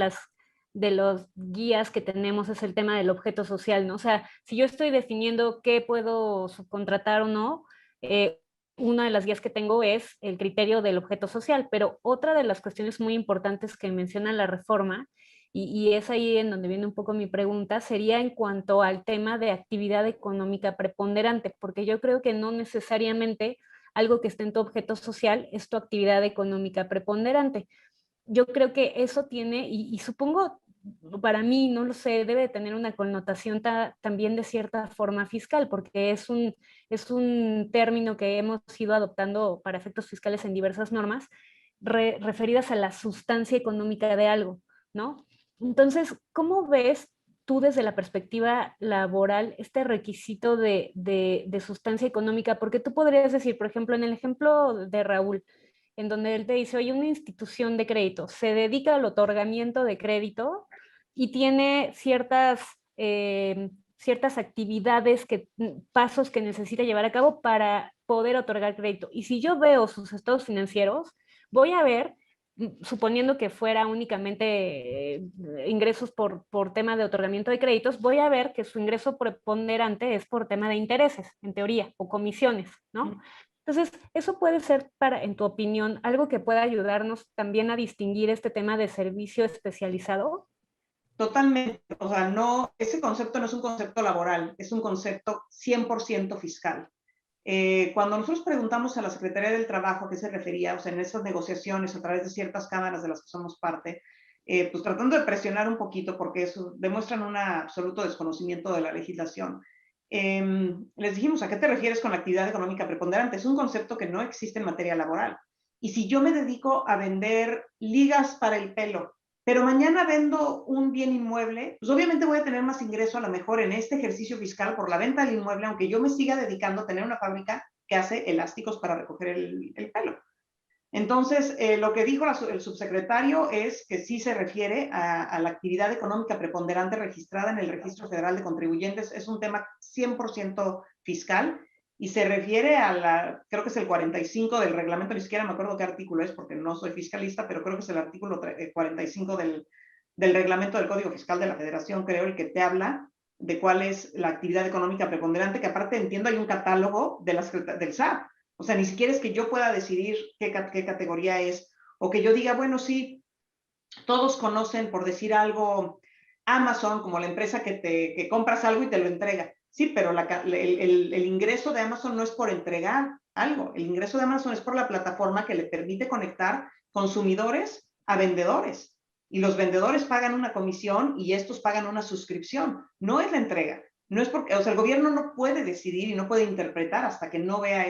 los guías que tenemos es el tema del objeto social, ¿no? O sea, si yo estoy definiendo qué puedo subcontratar o no, una de las guías que tengo es el criterio del objeto social, pero otra de las cuestiones muy importantes que menciona la reforma, y es ahí en donde viene un poco mi pregunta, sería en cuanto al tema de actividad económica preponderante, porque yo creo que no necesariamente algo que esté en tu objeto social es tu actividad económica preponderante. Yo creo que eso tiene, y supongo, para mí, no lo sé, debe tener una connotación también de cierta forma fiscal, porque es un término que hemos ido adoptando para efectos fiscales en diversas normas referidas a la sustancia económica de algo, ¿no? Entonces, ¿cómo ves tú desde la perspectiva laboral este requisito de sustancia económica? Porque tú podrías decir, por ejemplo, en el ejemplo de Raúl, en donde él te dice, oye, una institución de crédito se dedica al otorgamiento de crédito y tiene ciertas actividades, pasos que necesita llevar a cabo para poder otorgar crédito. Y si yo veo sus estados financieros, voy a ver, suponiendo que fuera únicamente ingresos por tema de otorgamiento de créditos, voy a ver que su ingreso preponderante es por tema de intereses, en teoría, o comisiones, ¿no? Entonces, eso puede ser, en tu opinión, algo que pueda ayudarnos también a distinguir este tema de servicio especializado. Totalmente, o sea, ese concepto no es un concepto laboral, es un concepto 100% fiscal. Cuando nosotros preguntamos a la Secretaría del Trabajo a qué se refería, o sea, en esas negociaciones a través de ciertas cámaras de las que somos parte, pues tratando de presionar un poquito porque eso demuestran un absoluto desconocimiento de la legislación. Les dijimos, ¿a qué te refieres con la actividad económica preponderante? Es un concepto que no existe en materia laboral. Y si yo me dedico a vender ligas para el pelo, pero mañana vendo un bien inmueble, pues obviamente voy a tener más ingreso a lo mejor en este ejercicio fiscal por la venta del inmueble, aunque yo me siga dedicando a tener una fábrica que hace elásticos para recoger el pelo. Entonces, lo que dijo el subsecretario es que sí se refiere a la actividad económica preponderante registrada en el Registro Federal de Contribuyentes. Es un tema 100% fiscal y se refiere creo que es el 45 del reglamento, ni siquiera me acuerdo qué artículo es porque no soy fiscalista, pero creo que es el artículo 45 del reglamento del Código Fiscal de la Federación, creo, el que te habla de cuál es la actividad económica preponderante, que aparte entiendo hay un catálogo del SAT. O sea, ni siquiera es que yo pueda decidir qué categoría es, o que yo diga, bueno, sí, todos conocen, por decir algo, Amazon como la empresa que compras algo y te lo entrega. Sí, pero el ingreso de Amazon no es por entregar algo. El ingreso de Amazon es por la plataforma que le permite conectar consumidores a vendedores. Y los vendedores pagan una comisión y estos pagan una suscripción. No es la entrega. No es porque, o sea, el gobierno no puede decidir y no puede interpretar hasta que no vea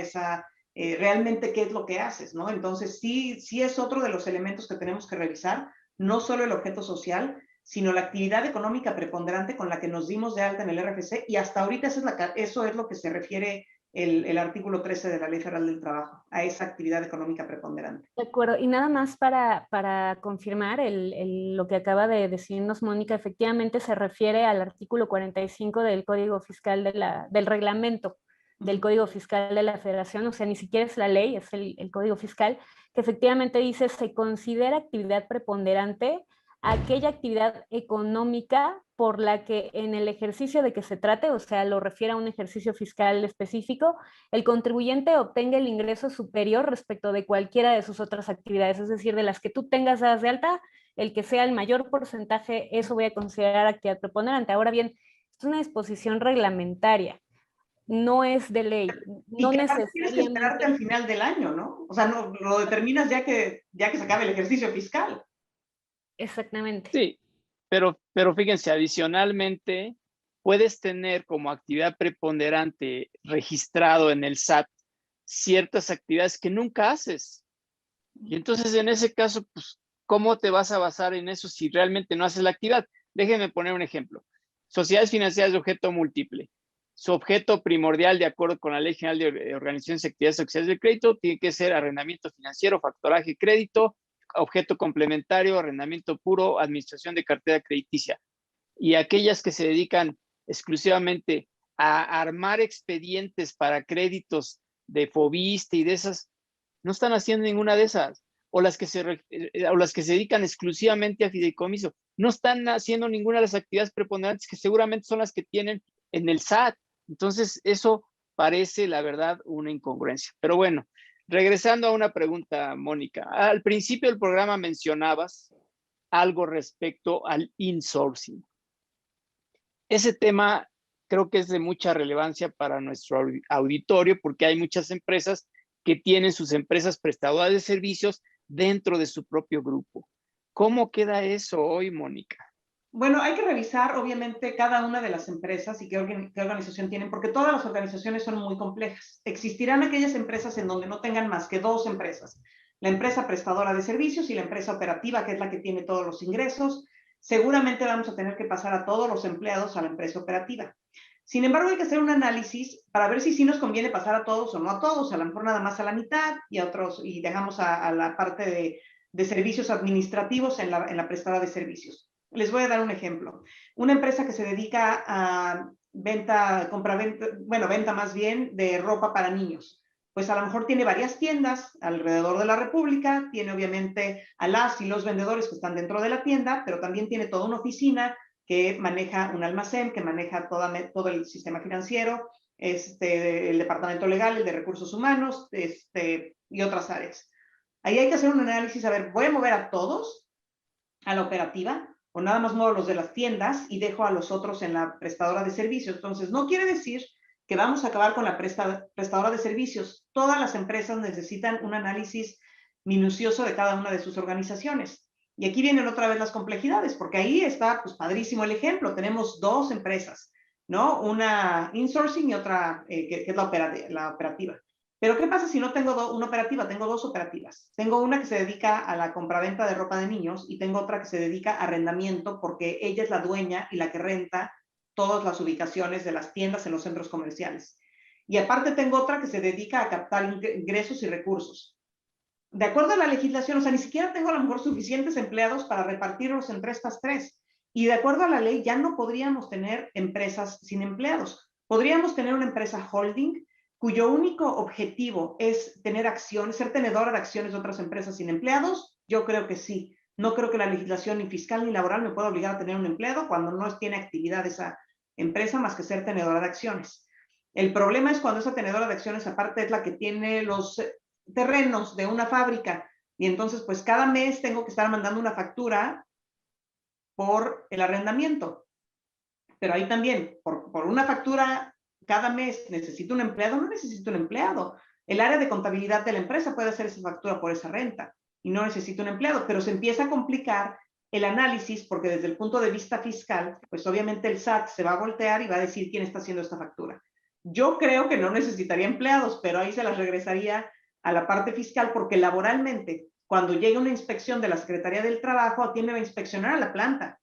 realmente qué es lo que haces, ¿no? Entonces, sí es otro de los elementos que tenemos que revisar, no solo el objeto social, sino la actividad económica preponderante con la que nos dimos de alta en el RFC, y hasta ahorita eso es lo que se refiere el artículo 13 de la Ley Federal del Trabajo, a esa actividad económica preponderante. De acuerdo, y nada más para confirmar lo que acaba de decirnos Mónica, efectivamente se refiere al artículo 45 del Código Fiscal del reglamento del Código Fiscal de la Federación, o sea, ni siquiera es la ley, es el Código Fiscal, que efectivamente dice, se considera actividad preponderante aquella actividad económica por la que en el ejercicio de que se trate, o sea, lo refiere a un ejercicio fiscal específico, el contribuyente obtenga el ingreso superior respecto de cualquiera de sus otras actividades, es decir, de las que tú tengas dadas de alta, el que sea el mayor porcentaje, eso voy a considerar actividad preponderante. Ahora bien, es una disposición reglamentaria, no es de ley. Y No que aparte tienes que esperarte necesariamente. al final del año, ¿no? O sea, no, lo determinas ya que se acabe el ejercicio fiscal. Exactamente. Sí, pero fíjense, adicionalmente, puedes tener como actividad preponderante registrado en el SAT ciertas actividades que nunca haces. Y entonces, en ese caso, pues, ¿cómo te vas a basar en eso si realmente no haces la actividad? Déjenme poner un ejemplo. Sociedades financieras de objeto múltiple. Su objeto primordial, de acuerdo con la Ley General de Organizaciones y Actividades Sociales del Crédito, tiene que ser arrendamiento financiero, factoraje, crédito, objeto complementario, arrendamiento puro, administración de cartera crediticia. Y aquellas que se dedican exclusivamente a armar expedientes para créditos de Fobiste y de esas, no están haciendo ninguna de esas. O las que se dedican exclusivamente a fideicomiso, no están haciendo ninguna de las actividades preponderantes que seguramente son las que tienen en el SAT. Entonces, eso parece, la verdad, una incongruencia. Pero bueno, regresando a una pregunta, Mónica. Al principio del programa mencionabas algo respecto al insourcing. Ese tema creo que es de mucha relevancia para nuestro auditorio porque hay muchas empresas que tienen sus empresas prestadoras de servicios dentro de su propio grupo. ¿Cómo queda eso hoy, Mónica? Bueno, hay que revisar, obviamente, cada una de las empresas y qué organización tienen, porque todas las organizaciones son muy complejas. Existirán aquellas empresas en donde no tengan más que dos empresas, la empresa prestadora de servicios y la empresa operativa, que es la que tiene todos los ingresos. Seguramente vamos a tener que pasar a todos los empleados a la empresa operativa. Sin embargo, hay que hacer un análisis para ver si sí nos conviene pasar a todos o no a todos, a lo mejor nada más a la mitad y a otros, y dejamos a la parte de servicios administrativos en la prestadora de servicios. Les voy a dar un ejemplo. Una empresa que se dedica a venta más bien de ropa para niños. Pues a lo mejor tiene varias tiendas alrededor de la República, tiene obviamente a las y los vendedores que están dentro de la tienda, pero también tiene toda una oficina que maneja un almacén, que maneja todo el sistema financiero, el departamento legal, el de recursos humanos, y otras áreas. Ahí hay que hacer un análisis, a ver, ¿voy a mover a todos a la operativa o nada más muevo los de las tiendas y dejo a los otros en la prestadora de servicios? Entonces, no quiere decir que vamos a acabar con la prestadora de servicios. Todas las empresas necesitan un análisis minucioso de cada una de sus organizaciones. Y aquí vienen otra vez las complejidades, porque ahí está, pues, padrísimo el ejemplo. Tenemos dos empresas, ¿no? Una insourcing y otra que es la operativa. Pero ¿qué pasa si no tengo una operativa? Tengo dos operativas. Tengo una que se dedica a la compraventa de ropa de niños y tengo otra que se dedica a arrendamiento porque ella es la dueña y la que renta todas las ubicaciones de las tiendas en los centros comerciales. Y aparte tengo otra que se dedica a captar ingresos y recursos. De acuerdo a la legislación, o sea, ni siquiera tengo a lo mejor suficientes empleados para repartirlos entre estas tres. Y de acuerdo a la ley, ya no podríamos tener empresas sin empleados. Podríamos tener una empresa holding cuyo único objetivo es tener acciones, ser tenedora de acciones de otras empresas sin empleados. Yo creo que sí. No creo que la legislación ni fiscal ni laboral me pueda obligar a tener un empleado cuando no tiene actividad esa empresa más que ser tenedora de acciones. El problema es cuando esa tenedora de acciones aparte es la que tiene los terrenos de una fábrica y entonces pues cada mes tengo que estar mandando una factura por el arrendamiento. Pero ahí también, por una factura cada mes, ¿necesito un empleado? No necesito un empleado. El área de contabilidad de la empresa puede hacer esa factura por esa renta y no necesito un empleado, pero se empieza a complicar el análisis porque desde el punto de vista fiscal, pues obviamente el SAT se va a voltear y va a decir quién está haciendo esta factura. Yo creo que no necesitaría empleados, pero ahí se las regresaría a la parte fiscal, porque laboralmente, cuando llegue una inspección de la Secretaría del Trabajo, ¿a quién me va a inspeccionar? A la planta.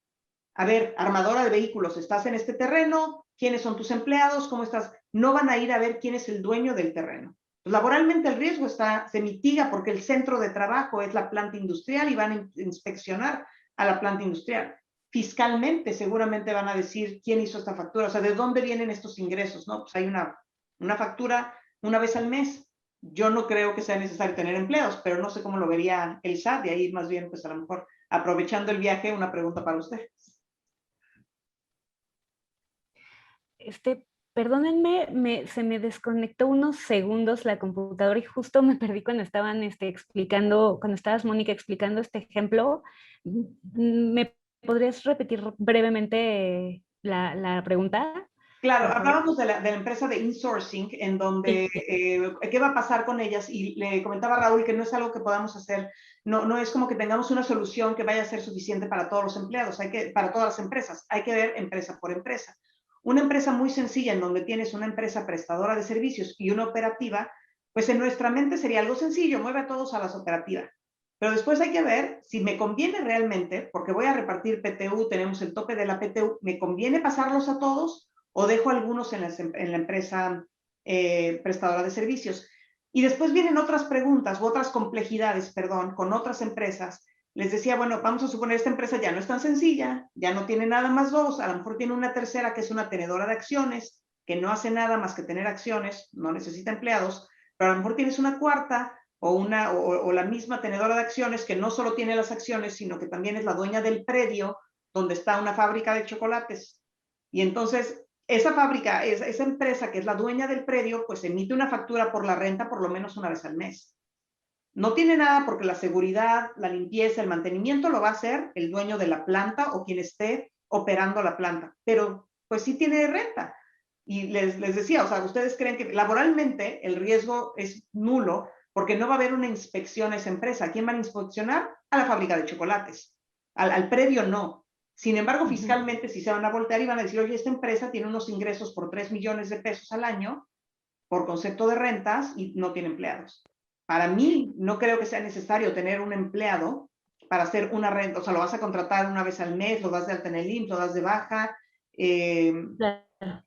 A ver, armadora de vehículos, ¿estás en este terreno? ¿Quiénes son tus empleados? ¿Cómo estás? No van a ir a ver quién es el dueño del terreno. Pues, laboralmente el riesgo se mitiga porque el centro de trabajo es la planta industrial y van a inspeccionar a la planta industrial. Fiscalmente seguramente van a decir quién hizo esta factura, o sea, de dónde vienen estos ingresos, ¿no? Pues hay una factura una vez al mes. Yo no creo que sea necesario tener empleados, pero no sé cómo lo vería el SAT, de ahí más bien, pues a lo mejor, aprovechando el viaje, una pregunta para usted. Perdónenme, se me desconectó unos segundos la computadora y justo me perdí cuando estaban explicando, cuando estabas, Mónica, explicando este ejemplo. ¿Me podrías repetir brevemente la pregunta? Claro, Por favor. hablábamos de la empresa de insourcing, en donde, Sí. ¿qué va a pasar con ellas? Y le comentaba a Raúl que no es algo que podamos hacer, no es como que tengamos una solución que vaya a ser suficiente para todos los empleados, para todas las empresas, hay que ver empresa por empresa. Una empresa muy sencilla en donde tienes una empresa prestadora de servicios y una operativa, pues en nuestra mente sería algo sencillo, mueve a todos a las operativas. Pero después hay que ver si me conviene realmente, porque voy a repartir PTU, tenemos el tope de la PTU, ¿me conviene pasarlos a todos o dejo algunos en la empresa prestadora de servicios? Y después vienen otras preguntas u otras complejidades, perdón, con otras empresas. Les decía, bueno, vamos a suponer esta empresa ya no es tan sencilla, ya no tiene nada más dos, a lo mejor tiene una tercera que es una tenedora de acciones, que no hace nada más que tener acciones, no necesita empleados, pero a lo mejor tienes una cuarta o la misma tenedora de acciones que no solo tiene las acciones, sino que también es la dueña del predio donde está una fábrica de chocolates. Y entonces esa fábrica, esa empresa que es la dueña del predio, pues emite una factura por la renta por lo menos una vez al mes. No tiene nada porque la seguridad, la limpieza, el mantenimiento lo va a hacer el dueño de la planta o quien esté operando la planta, pero pues sí tiene renta. Y les decía, o sea, ustedes creen que laboralmente el riesgo es nulo porque no va a haber una inspección a esa empresa. ¿A quién van a inspeccionar? A la fábrica de chocolates. Al predio no. Sin embargo, fiscalmente sí se van a voltear y van a decir, oye, esta empresa tiene unos ingresos por 3 millones de pesos al año por concepto de rentas y no tiene empleados. Para mí, no creo que sea necesario tener un empleado para hacer una renta, o sea, lo vas a contratar una vez al mes, lo das de alta en el IMSS, lo das de baja. Claro.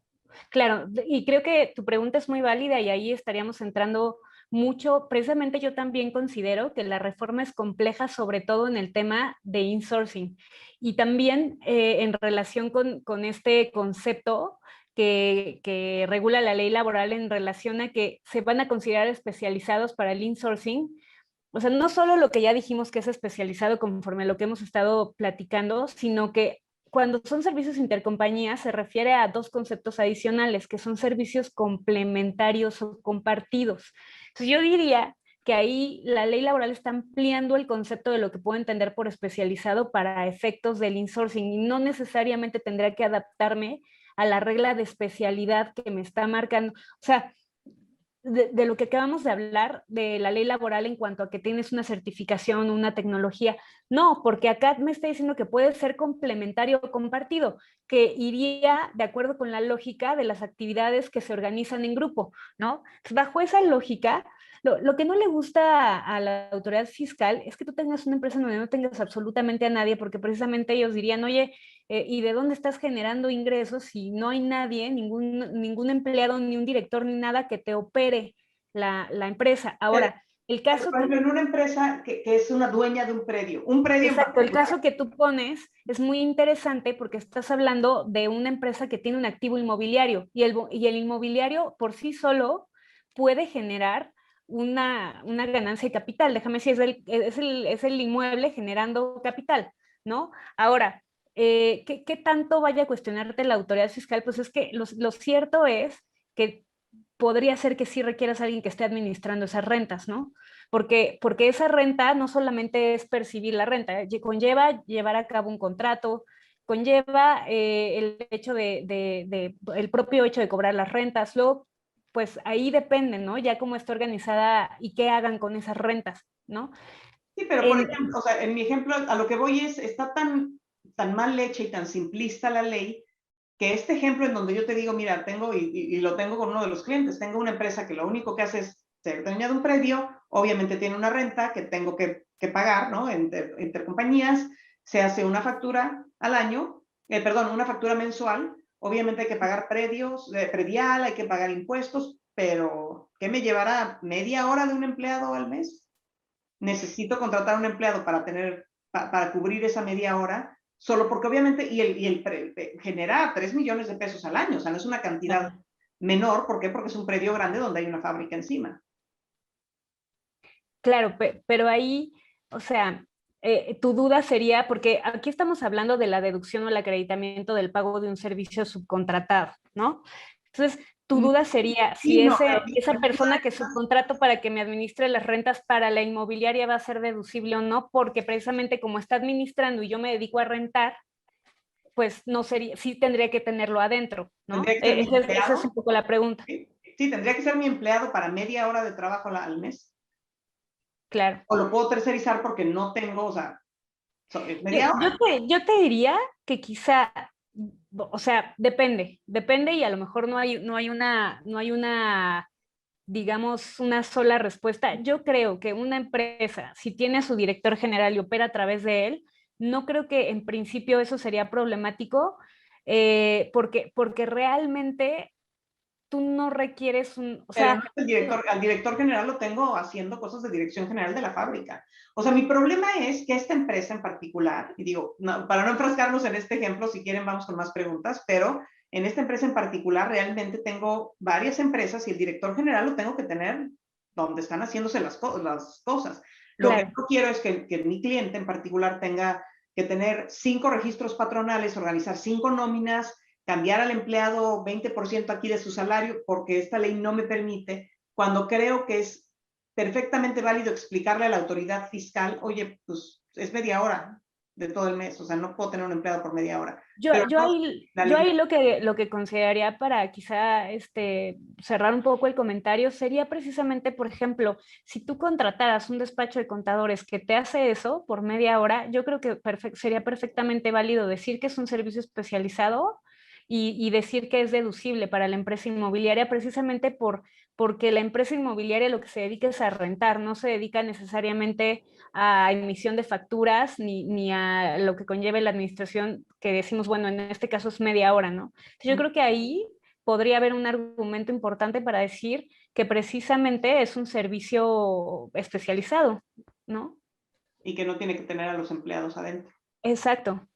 Claro, y creo que tu pregunta es muy válida y ahí estaríamos entrando mucho. Precisamente yo también considero que la reforma es compleja, sobre todo en el tema de insourcing y también en relación con este concepto que regula la ley laboral en relación a que se van a considerar especializados para el insourcing. O sea, no solo lo que ya dijimos que es especializado conforme a lo que hemos estado platicando, sino que cuando son servicios intercompañías se refiere a dos conceptos adicionales, que son servicios complementarios o compartidos. Entonces yo diría que ahí la ley laboral está ampliando el concepto de lo que puedo entender por especializado para efectos del insourcing y no necesariamente tendría que adaptarme a la regla de especialidad que me está marcando. O sea, de lo que acabamos de hablar, de la ley laboral en cuanto a que tienes una certificación, una tecnología. No, porque acá me está diciendo que puede ser complementario o compartido, que iría de acuerdo con la lógica de las actividades que se organizan en grupo, ¿no? Bajo esa lógica, lo que no le gusta a la autoridad fiscal es que tú tengas una empresa donde no tengas absolutamente a nadie, porque precisamente ellos dirían, oye, ¿y de dónde estás generando ingresos si no hay nadie, ningún empleado, ni un director, ni nada que te opere la empresa? Ahora, el caso Por ejemplo, en una empresa que es una dueña de un predio en exacto, el particular. caso que tú pones es muy interesante porque estás hablando de una empresa que tiene un activo inmobiliario y el inmobiliario por sí solo puede generar una ganancia de capital. Déjame decir, es el inmueble generando capital, ¿no? Ahora, ¿qué tanto vaya a cuestionarte la autoridad fiscal? Pues es que lo cierto es que podría ser que sí requieras a alguien que esté administrando esas rentas, ¿no? Porque esa renta no solamente es percibir la renta, conlleva llevar a cabo un contrato, conlleva el hecho el propio hecho de cobrar las rentas, luego, pues ahí depende, ¿no? Ya cómo está organizada y qué hagan con esas rentas, ¿no? Sí, pero por ejemplo, o sea, en mi ejemplo, a lo que voy está tan mal hecha y tan simplista la ley que este ejemplo en donde yo te digo, mira, tengo, y lo tengo con uno de los clientes, tengo una empresa que lo único que hace es ser dueña de un predio, obviamente tiene una renta que tengo que pagar, ¿no? Entre compañías, se hace una factura al año, perdón, una factura mensual, obviamente hay que pagar predial, hay que pagar impuestos, pero ¿qué me llevará? ¿Media hora de un empleado al mes? Necesito contratar a un empleado para cubrir esa media hora, solo porque obviamente, genera 3 millones de pesos al año, o sea, no es una cantidad menor. ¿Por qué? Porque es un predio grande donde hay una fábrica encima. Claro, pero ahí, o sea, tu duda sería, porque aquí estamos hablando de la deducción o el acreditamiento del pago de un servicio subcontratado, ¿no? Entonces, tu duda sería Sí, si no, esa persona que subcontrato para que me administre las rentas para la inmobiliaria va a ser deducible o no, porque precisamente como está administrando y yo me dedico a rentar, pues no sería, sí tendría que tenerlo adentro, ¿no? tendría que ser mi Esa empleado. es un poco la pregunta. Sí, tendría que ser mi empleado para media hora de trabajo al mes. Claro. O lo puedo tercerizar porque no tengo, o sea, media hora. Yo te diría que quizá, o sea, depende y a lo mejor no hay una, digamos, una sola respuesta. Yo creo que una empresa, si tiene a su director general y opera a través de él, no creo que en principio eso sería problemático, porque realmente tú no requieres o Pero no sea, es al director general lo tengo haciendo cosas de dirección general de la fábrica. O sea, mi problema es que esta empresa en particular, y digo, no, para no enfrascarnos en este ejemplo, si quieren vamos con más preguntas, pero en esta empresa en particular realmente tengo varias empresas y el director general lo tengo que tener donde están haciéndose las cosas. Lo claro. que no quiero es que mi cliente en particular tenga que tener 5 registros patronales, organizar 5 nóminas, cambiar al empleado 20% aquí de su salario, porque esta ley no me permite, cuando creo que es perfectamente válido explicarle a la autoridad fiscal, oye, pues es media hora de todo el mes, o sea, no puedo tener un empleado por media hora. Yo No, ahí lo que consideraría para quizá cerrar un poco el comentario sería precisamente, por ejemplo, si tú contrataras un despacho de contadores que te hace eso por media hora, yo creo que sería perfectamente válido decir que es un servicio especializado y decir que es deducible para la empresa inmobiliaria precisamente porque la empresa inmobiliaria lo que se dedica es a rentar, no se dedica necesariamente a emisión de facturas ni a lo que conlleve la administración, que decimos, bueno, en este caso es media hora, ¿no? Entonces yo creo que ahí podría haber un argumento importante para decir que precisamente es un servicio especializado, ¿no? Y que no tiene que tener a los empleados adentro. Exacto.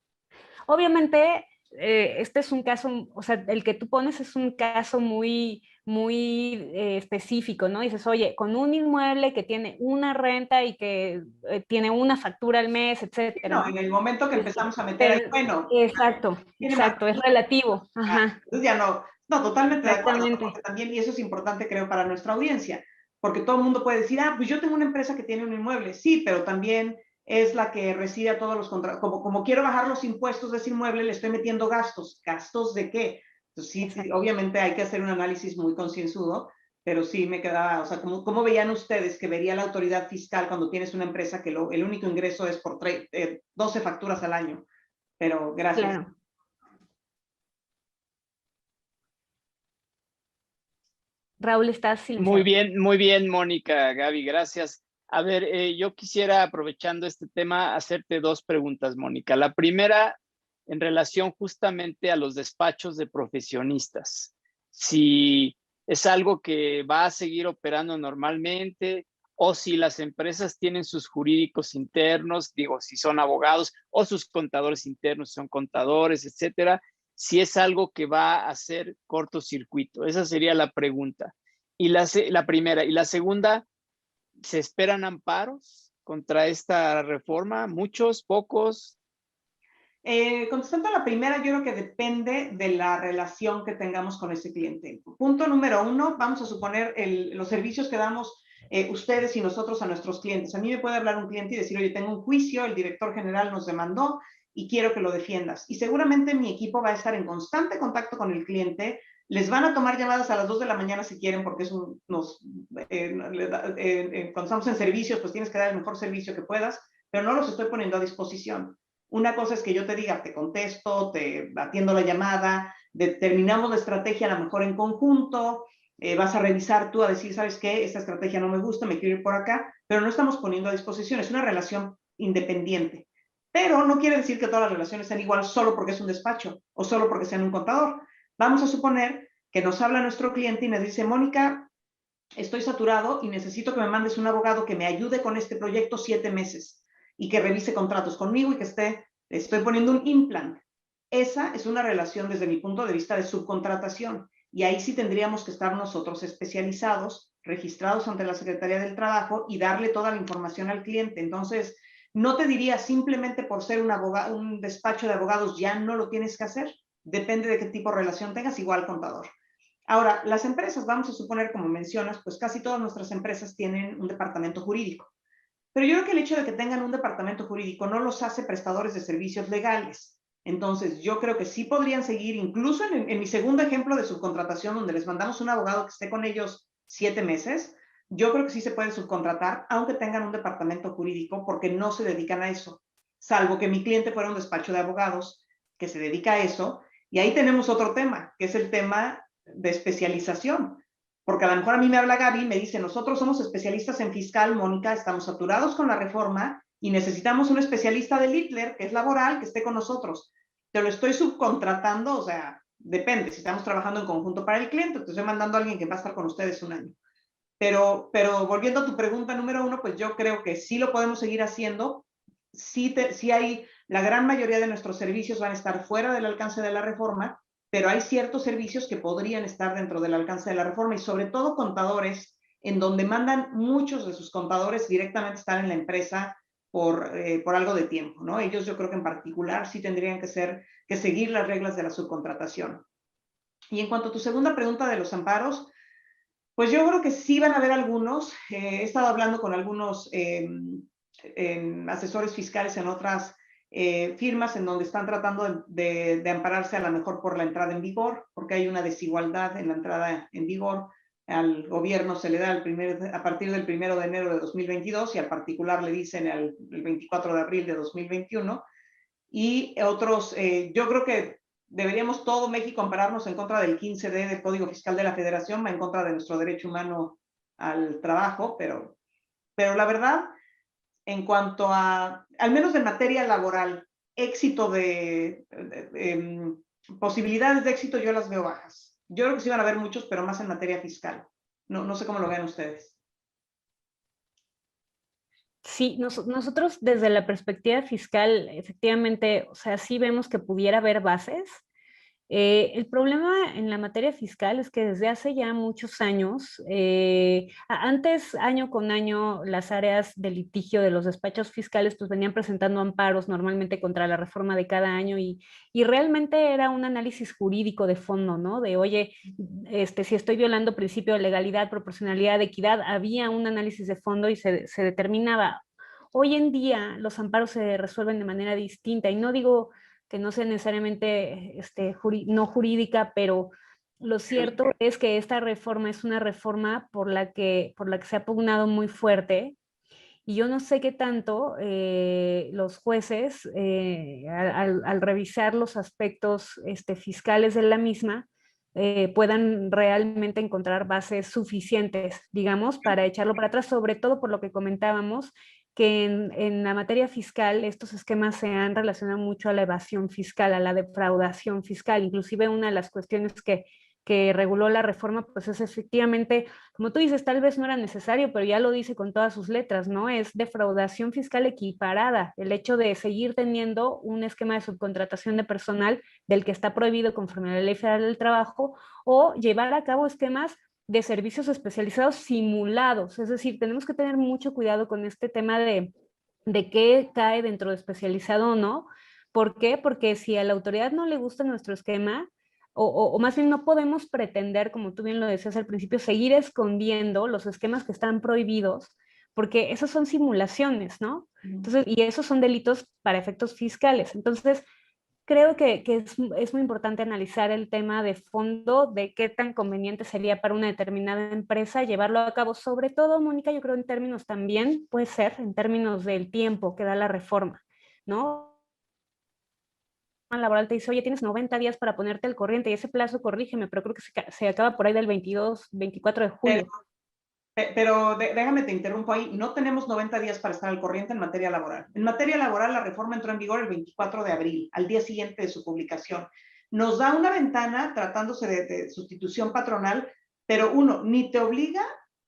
Obviamente, este es un caso, o sea, el que tú pones es un caso muy específico, ¿no? Dices, oye, con un inmueble que tiene una renta y que tiene una factura al mes, etcétera, No, ¿no? en el momento que empezamos a meter ahí, bueno, Exacto, tiene más. es relativo. Ajá, Entonces ya no, totalmente de acuerdo, exactamente. porque también, y eso es importante creo para nuestra audiencia, porque todo el mundo puede decir, ah, pues yo tengo una empresa que tiene un inmueble, sí, pero también es la que recibe a todos los contratos, como quiero bajar los impuestos de ese inmueble, le estoy metiendo gastos. ¿Gastos de qué? Entonces sí, obviamente hay que hacer un análisis muy concienzudo, pero sí me quedaba, o sea, ¿cómo veían ustedes que vería la autoridad fiscal cuando tienes una empresa que el único ingreso es por 12 facturas al año? Pero gracias. Claro. Raúl, estás silenciado. Muy bien, Mónica, Gaby, gracias. A ver, yo quisiera, aprovechando este tema, hacerte dos preguntas, Mónica. La primera, en relación justamente a los despachos de profesionistas. Si es algo que va a seguir operando normalmente o si las empresas tienen sus jurídicos internos, digo, si son abogados o sus contadores internos son contadores, etcétera, si es algo que va a hacer cortocircuito. Esa sería la pregunta. Y la primera. Y la segunda, ¿se esperan amparos contra esta reforma? ¿Muchos? ¿Pocos? Contestando a la primera, yo creo que depende de la relación que tengamos con ese cliente. Punto número 1, vamos a suponer los servicios que damos ustedes y nosotros a nuestros clientes. A mí me puede hablar un cliente y decir, oye, tengo un juicio, el director general nos demandó y quiero que lo defiendas. Y seguramente mi equipo va a estar en constante contacto con el cliente. Les van a tomar llamadas a las 2 de la mañana si quieren, porque es cuando estamos en servicios, pues tienes que dar el mejor servicio que puedas, pero no los estoy poniendo a disposición. Una cosa es que yo te diga, te contesto, te atiendo la llamada, determinamos la estrategia a lo mejor en conjunto, vas a revisar tú a decir, ¿sabes qué? Esta estrategia no me gusta, me quiero ir por acá, pero no estamos poniendo a disposición, es una relación independiente. Pero no quiere decir que todas las relaciones sean igual solo porque es un despacho o solo porque sean un contador. Vamos a suponer que nos habla nuestro cliente y nos dice, Mónica, estoy saturado y necesito que me mandes un abogado que me ayude con este proyecto 7 meses y que revise contratos conmigo y que estoy poniendo un implant. Esa es una relación desde mi punto de vista de subcontratación y ahí sí tendríamos que estar nosotros especializados, registrados ante la Secretaría del Trabajo y darle toda la información al cliente. Entonces, no te diría simplemente por ser un despacho de abogados ya no lo tienes que hacer. Depende de qué tipo de relación tengas, igual contador. Ahora, las empresas, vamos a suponer, como mencionas, pues casi todas nuestras empresas tienen un departamento jurídico. Pero yo creo que el hecho de que tengan un departamento jurídico no los hace prestadores de servicios legales. Entonces, yo creo que sí podrían seguir, incluso en mi segundo ejemplo de subcontratación, donde les mandamos un abogado que esté con ellos 7 meses, yo creo que sí se puede subcontratar, aunque tengan un departamento jurídico, porque no se dedican a eso. Salvo que mi cliente fuera un despacho de abogados que se dedica a eso. Y ahí tenemos otro tema, que es el tema de especialización. Porque a lo mejor a mí me habla Gaby y me dice, nosotros somos especialistas en fiscal, Mónica, estamos saturados con la reforma y necesitamos un especialista de Littler, que es laboral, que esté con nosotros. Te lo estoy subcontratando, o sea, depende, si estamos trabajando en conjunto para el cliente, te estoy mandando a alguien que va a estar con ustedes un año. Pero volviendo a tu pregunta número 1, pues yo creo que sí lo podemos seguir haciendo. Sí hay, la gran mayoría de nuestros servicios van a estar fuera del alcance de la reforma, pero hay ciertos servicios que podrían estar dentro del alcance de la reforma y sobre todo contadores, en donde mandan muchos de sus contadores directamente estar en la empresa por algo de tiempo, ¿no? Ellos yo creo que en particular sí tendrían que seguir las reglas de la subcontratación. Y en cuanto a tu segunda pregunta de los amparos, pues yo creo que sí van a haber algunos. He estado hablando con algunos asesores fiscales en otras firmas en donde están tratando de ampararse a lo mejor por la entrada en vigor, porque hay una desigualdad en la entrada en vigor. Al gobierno se le da a partir del 1 de enero de 2022 y al particular le dicen el 24 de abril de 2021. Y otros, yo creo que deberíamos todo México ampararnos en contra del 15D del Código Fiscal de la Federación, va en contra de nuestro derecho humano al trabajo, pero la verdad, en cuanto a, al menos de materia laboral, éxito posibilidades de éxito yo las veo bajas. Yo creo que sí van a haber muchos, pero más en materia fiscal. No sé cómo lo vean ustedes. Sí, nosotros desde la perspectiva fiscal, efectivamente, o sea, sí vemos que pudiera haber bases. El problema en la materia fiscal es que desde hace ya muchos años, antes año con año las áreas de litigio de los despachos fiscales pues venían presentando amparos normalmente contra la reforma de cada año y realmente era un análisis jurídico de fondo, ¿no? De oye, si estoy violando principio de legalidad, proporcionalidad, equidad, había un análisis de fondo y se determinaba. Hoy en día los amparos se resuelven de manera distinta y no digo que no sea necesariamente no jurídica, pero lo cierto es que esta reforma es una reforma por la que se ha pugnado muy fuerte y yo no sé qué tanto los jueces, al revisar los aspectos fiscales de la misma, puedan realmente encontrar bases suficientes, digamos, para echarlo para atrás, sobre todo por lo que comentábamos, que en la materia fiscal estos esquemas se han relacionado mucho a la evasión fiscal, a la defraudación fiscal. Inclusive una de las cuestiones que reguló la reforma, pues es efectivamente, como tú dices, tal vez no era necesario, pero ya lo dice con todas sus letras, ¿no? Es defraudación fiscal equiparada, el hecho de seguir teniendo un esquema de subcontratación de personal del que está prohibido conforme a la Ley Federal del Trabajo, o llevar a cabo esquemas de servicios especializados simulados. Es decir, tenemos que tener mucho cuidado con este tema de qué cae dentro de especializado o no. ¿Por qué? Porque si a la autoridad no le gusta nuestro esquema, o más bien no podemos pretender, como tú bien lo decías al principio, seguir escondiendo los esquemas que están prohibidos, porque esos son simulaciones, ¿no? Entonces, y esos son delitos para efectos fiscales. Entonces, creo que es muy importante analizar el tema de fondo de qué tan conveniente sería para una determinada empresa llevarlo a cabo, sobre todo, Mónica, yo creo en términos también, puede ser, en términos del tiempo que da la reforma, ¿no? laboral te dice, oye, tienes 90 días para ponerte al corriente y ese plazo, corrígeme, pero creo que se acaba por ahí del 22, 24 de julio. Pero déjame te interrumpo ahí, no tenemos 90 días para estar al corriente en materia laboral. En materia laboral, la reforma entró en vigor el 24 de abril, al día siguiente de su publicación. Nos da una ventana tratándose de sustitución patronal, pero uno, ni te obliga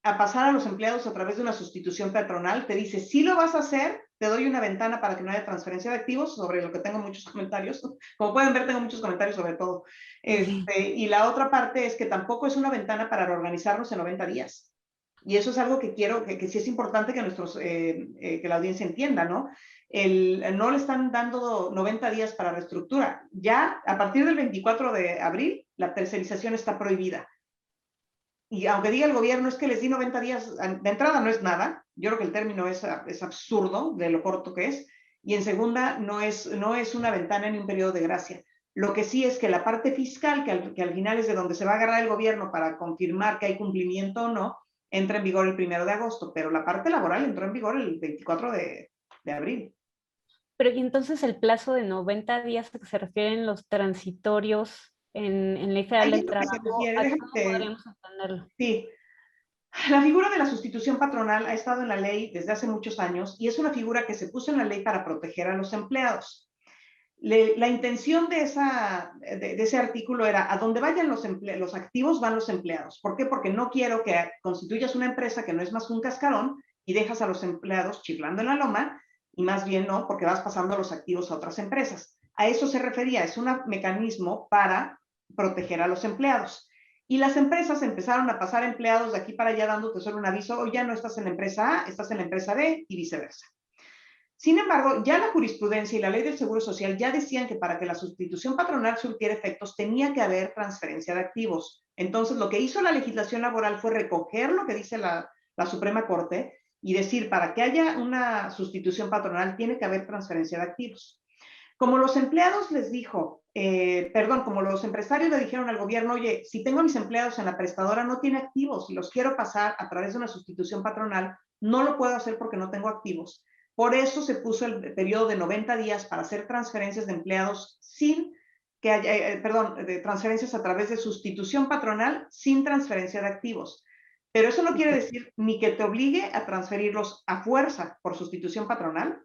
a pasar a los empleados a través de una sustitución patronal, te dice, si lo vas a hacer, te doy una ventana para que no haya transferencia de activos, sobre lo que tengo muchos comentarios. Como pueden ver, tengo muchos comentarios sobre todo. Y la otra parte es que tampoco es una ventana para reorganizarnos en 90 días. Y eso es algo que quiero, que sí es importante que, que la audiencia entienda, ¿no? No le están dando 90 días para reestructura. Ya a partir del 24 de abril, la tercerización está prohibida. Y aunque diga el gobierno es que les di 90 días, de entrada no es nada. Yo creo que el término es absurdo de lo corto que es. Y en segunda, no es una ventana ni un periodo de gracia. Lo que sí es que la parte fiscal, que al final es de donde se va a agarrar el gobierno para confirmar que hay cumplimiento o no, entra en vigor el 1 de agosto, pero la parte laboral entró en vigor el 24 de abril. Pero y entonces el plazo de 90 días a que se refieren los transitorios en Ley Federal del Trabajo, ¿cómo podríamos entenderlo? Sí. La figura de la sustitución patronal ha estado en la ley desde hace muchos años y es una figura que se puso en la ley para proteger a los empleados. La intención de ese artículo era, a donde vayan los activos van los empleados. ¿Por qué? Porque no quiero que constituyas una empresa que no es más que un cascarón y dejas a los empleados chiflando en la loma, y más bien no, porque vas pasando los activos a otras empresas. A eso se refería, es un mecanismo para proteger a los empleados. Y las empresas empezaron a pasar empleados de aquí para allá dándote solo un aviso, o ya no estás en la empresa A, estás en la empresa B y viceversa. Sin embargo, ya la jurisprudencia y la ley del Seguro Social ya decían que para que la sustitución patronal surtiera efectos tenía que haber transferencia de activos. Entonces, lo que hizo la legislación laboral fue recoger lo que dice la Suprema Corte y decir, para que haya una sustitución patronal tiene que haber transferencia de activos. Como los empleados les dijo, como los empresarios le dijeron al gobierno, oye, si tengo a mis empleados en la prestadora no tiene activos y los quiero pasar a través de una sustitución patronal, no lo puedo hacer porque no tengo activos. Por eso se puso el periodo de 90 días para hacer transferencias de empleados sin que haya, de transferencias a través de sustitución patronal sin transferencia de activos. Pero eso no quiere decir ni que te obligue a transferirlos a fuerza por sustitución patronal,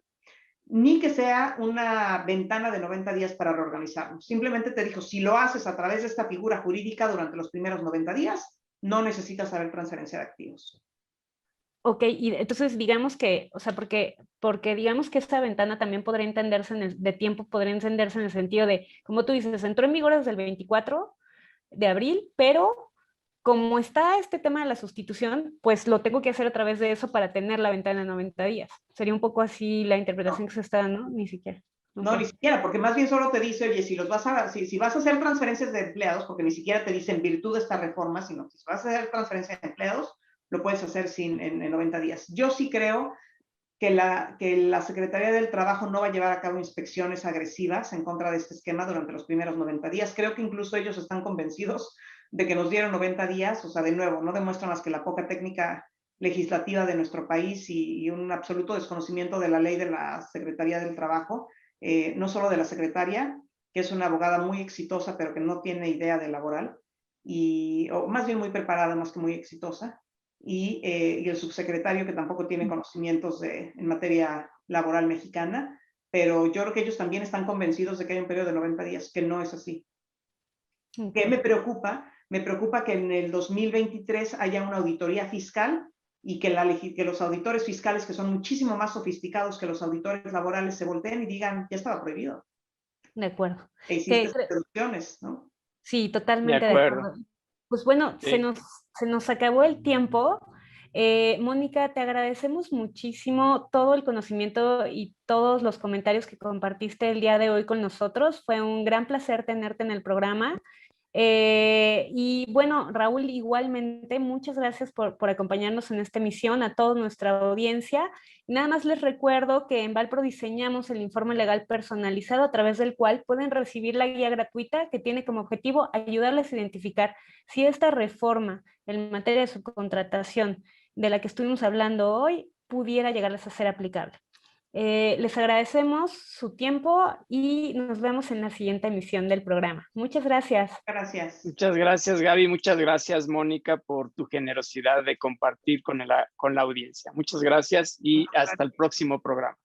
ni que sea una ventana de 90 días para reorganizarnos. Simplemente te dijo, si lo haces a través de esta figura jurídica durante los primeros 90 días, no necesitas saber transferencia de activos. Ok, y entonces digamos que, o sea, porque digamos que esta ventana también podría entenderse de tiempo, podría entenderse en el sentido de, como tú dices, entró en vigor desde el 24 de abril, pero como está este tema de la sustitución, pues lo tengo que hacer a través de eso para tener la ventana de 90 días. Sería un poco así la interpretación que se está dando, ni siquiera. No, okay. Ni siquiera, porque más bien solo te dice, oye, si vas a hacer transferencias de empleados, porque ni siquiera te dice en virtud de esta reforma, sino que si vas a hacer transferencias de empleados, lo puedes hacer en 90 días. Yo sí creo que la Secretaría del Trabajo no va a llevar a cabo inspecciones agresivas en contra de este esquema durante los primeros 90 días. Creo que incluso ellos están convencidos de que nos dieron 90 días, o sea, de nuevo, no demuestra más que la poca técnica legislativa de nuestro país y un absoluto desconocimiento de la ley de la Secretaría del Trabajo, no solo de la secretaria, que es una abogada muy exitosa, pero que no tiene idea de laboral, o más bien muy preparada, más que muy exitosa, y el subsecretario que tampoco tiene conocimientos en materia laboral mexicana, pero yo creo que ellos también están convencidos de que hay un periodo de 90 días, que no es así. Okay. ¿Qué me preocupa? Me preocupa que en el 2023 haya una auditoría fiscal y que los auditores fiscales, que son muchísimo más sofisticados que los auditores laborales, se volteen y digan, ya estaba prohibido. De acuerdo. Hiciste deducciones, ¿no? Sí, totalmente de acuerdo. Pues bueno, sí. se nos acabó el tiempo. Mónica, te agradecemos muchísimo todo el conocimiento y todos los comentarios que compartiste el día de hoy con nosotros. Fue un gran placer tenerte en el programa. Y bueno, Raúl, igualmente, muchas gracias por acompañarnos en esta emisión, a toda nuestra audiencia. Nada más les recuerdo que en Valpro diseñamos el informe legal personalizado a través del cual pueden recibir la guía gratuita que tiene como objetivo ayudarles a identificar si esta reforma en materia de subcontratación de la que estuvimos hablando hoy pudiera llegarles a ser aplicable. Les agradecemos su tiempo y nos vemos en la siguiente emisión del programa. Muchas gracias. Gracias. Muchas gracias, Gaby. Muchas gracias, Mónica, por tu generosidad de compartir con la audiencia. Muchas gracias y hasta el próximo programa.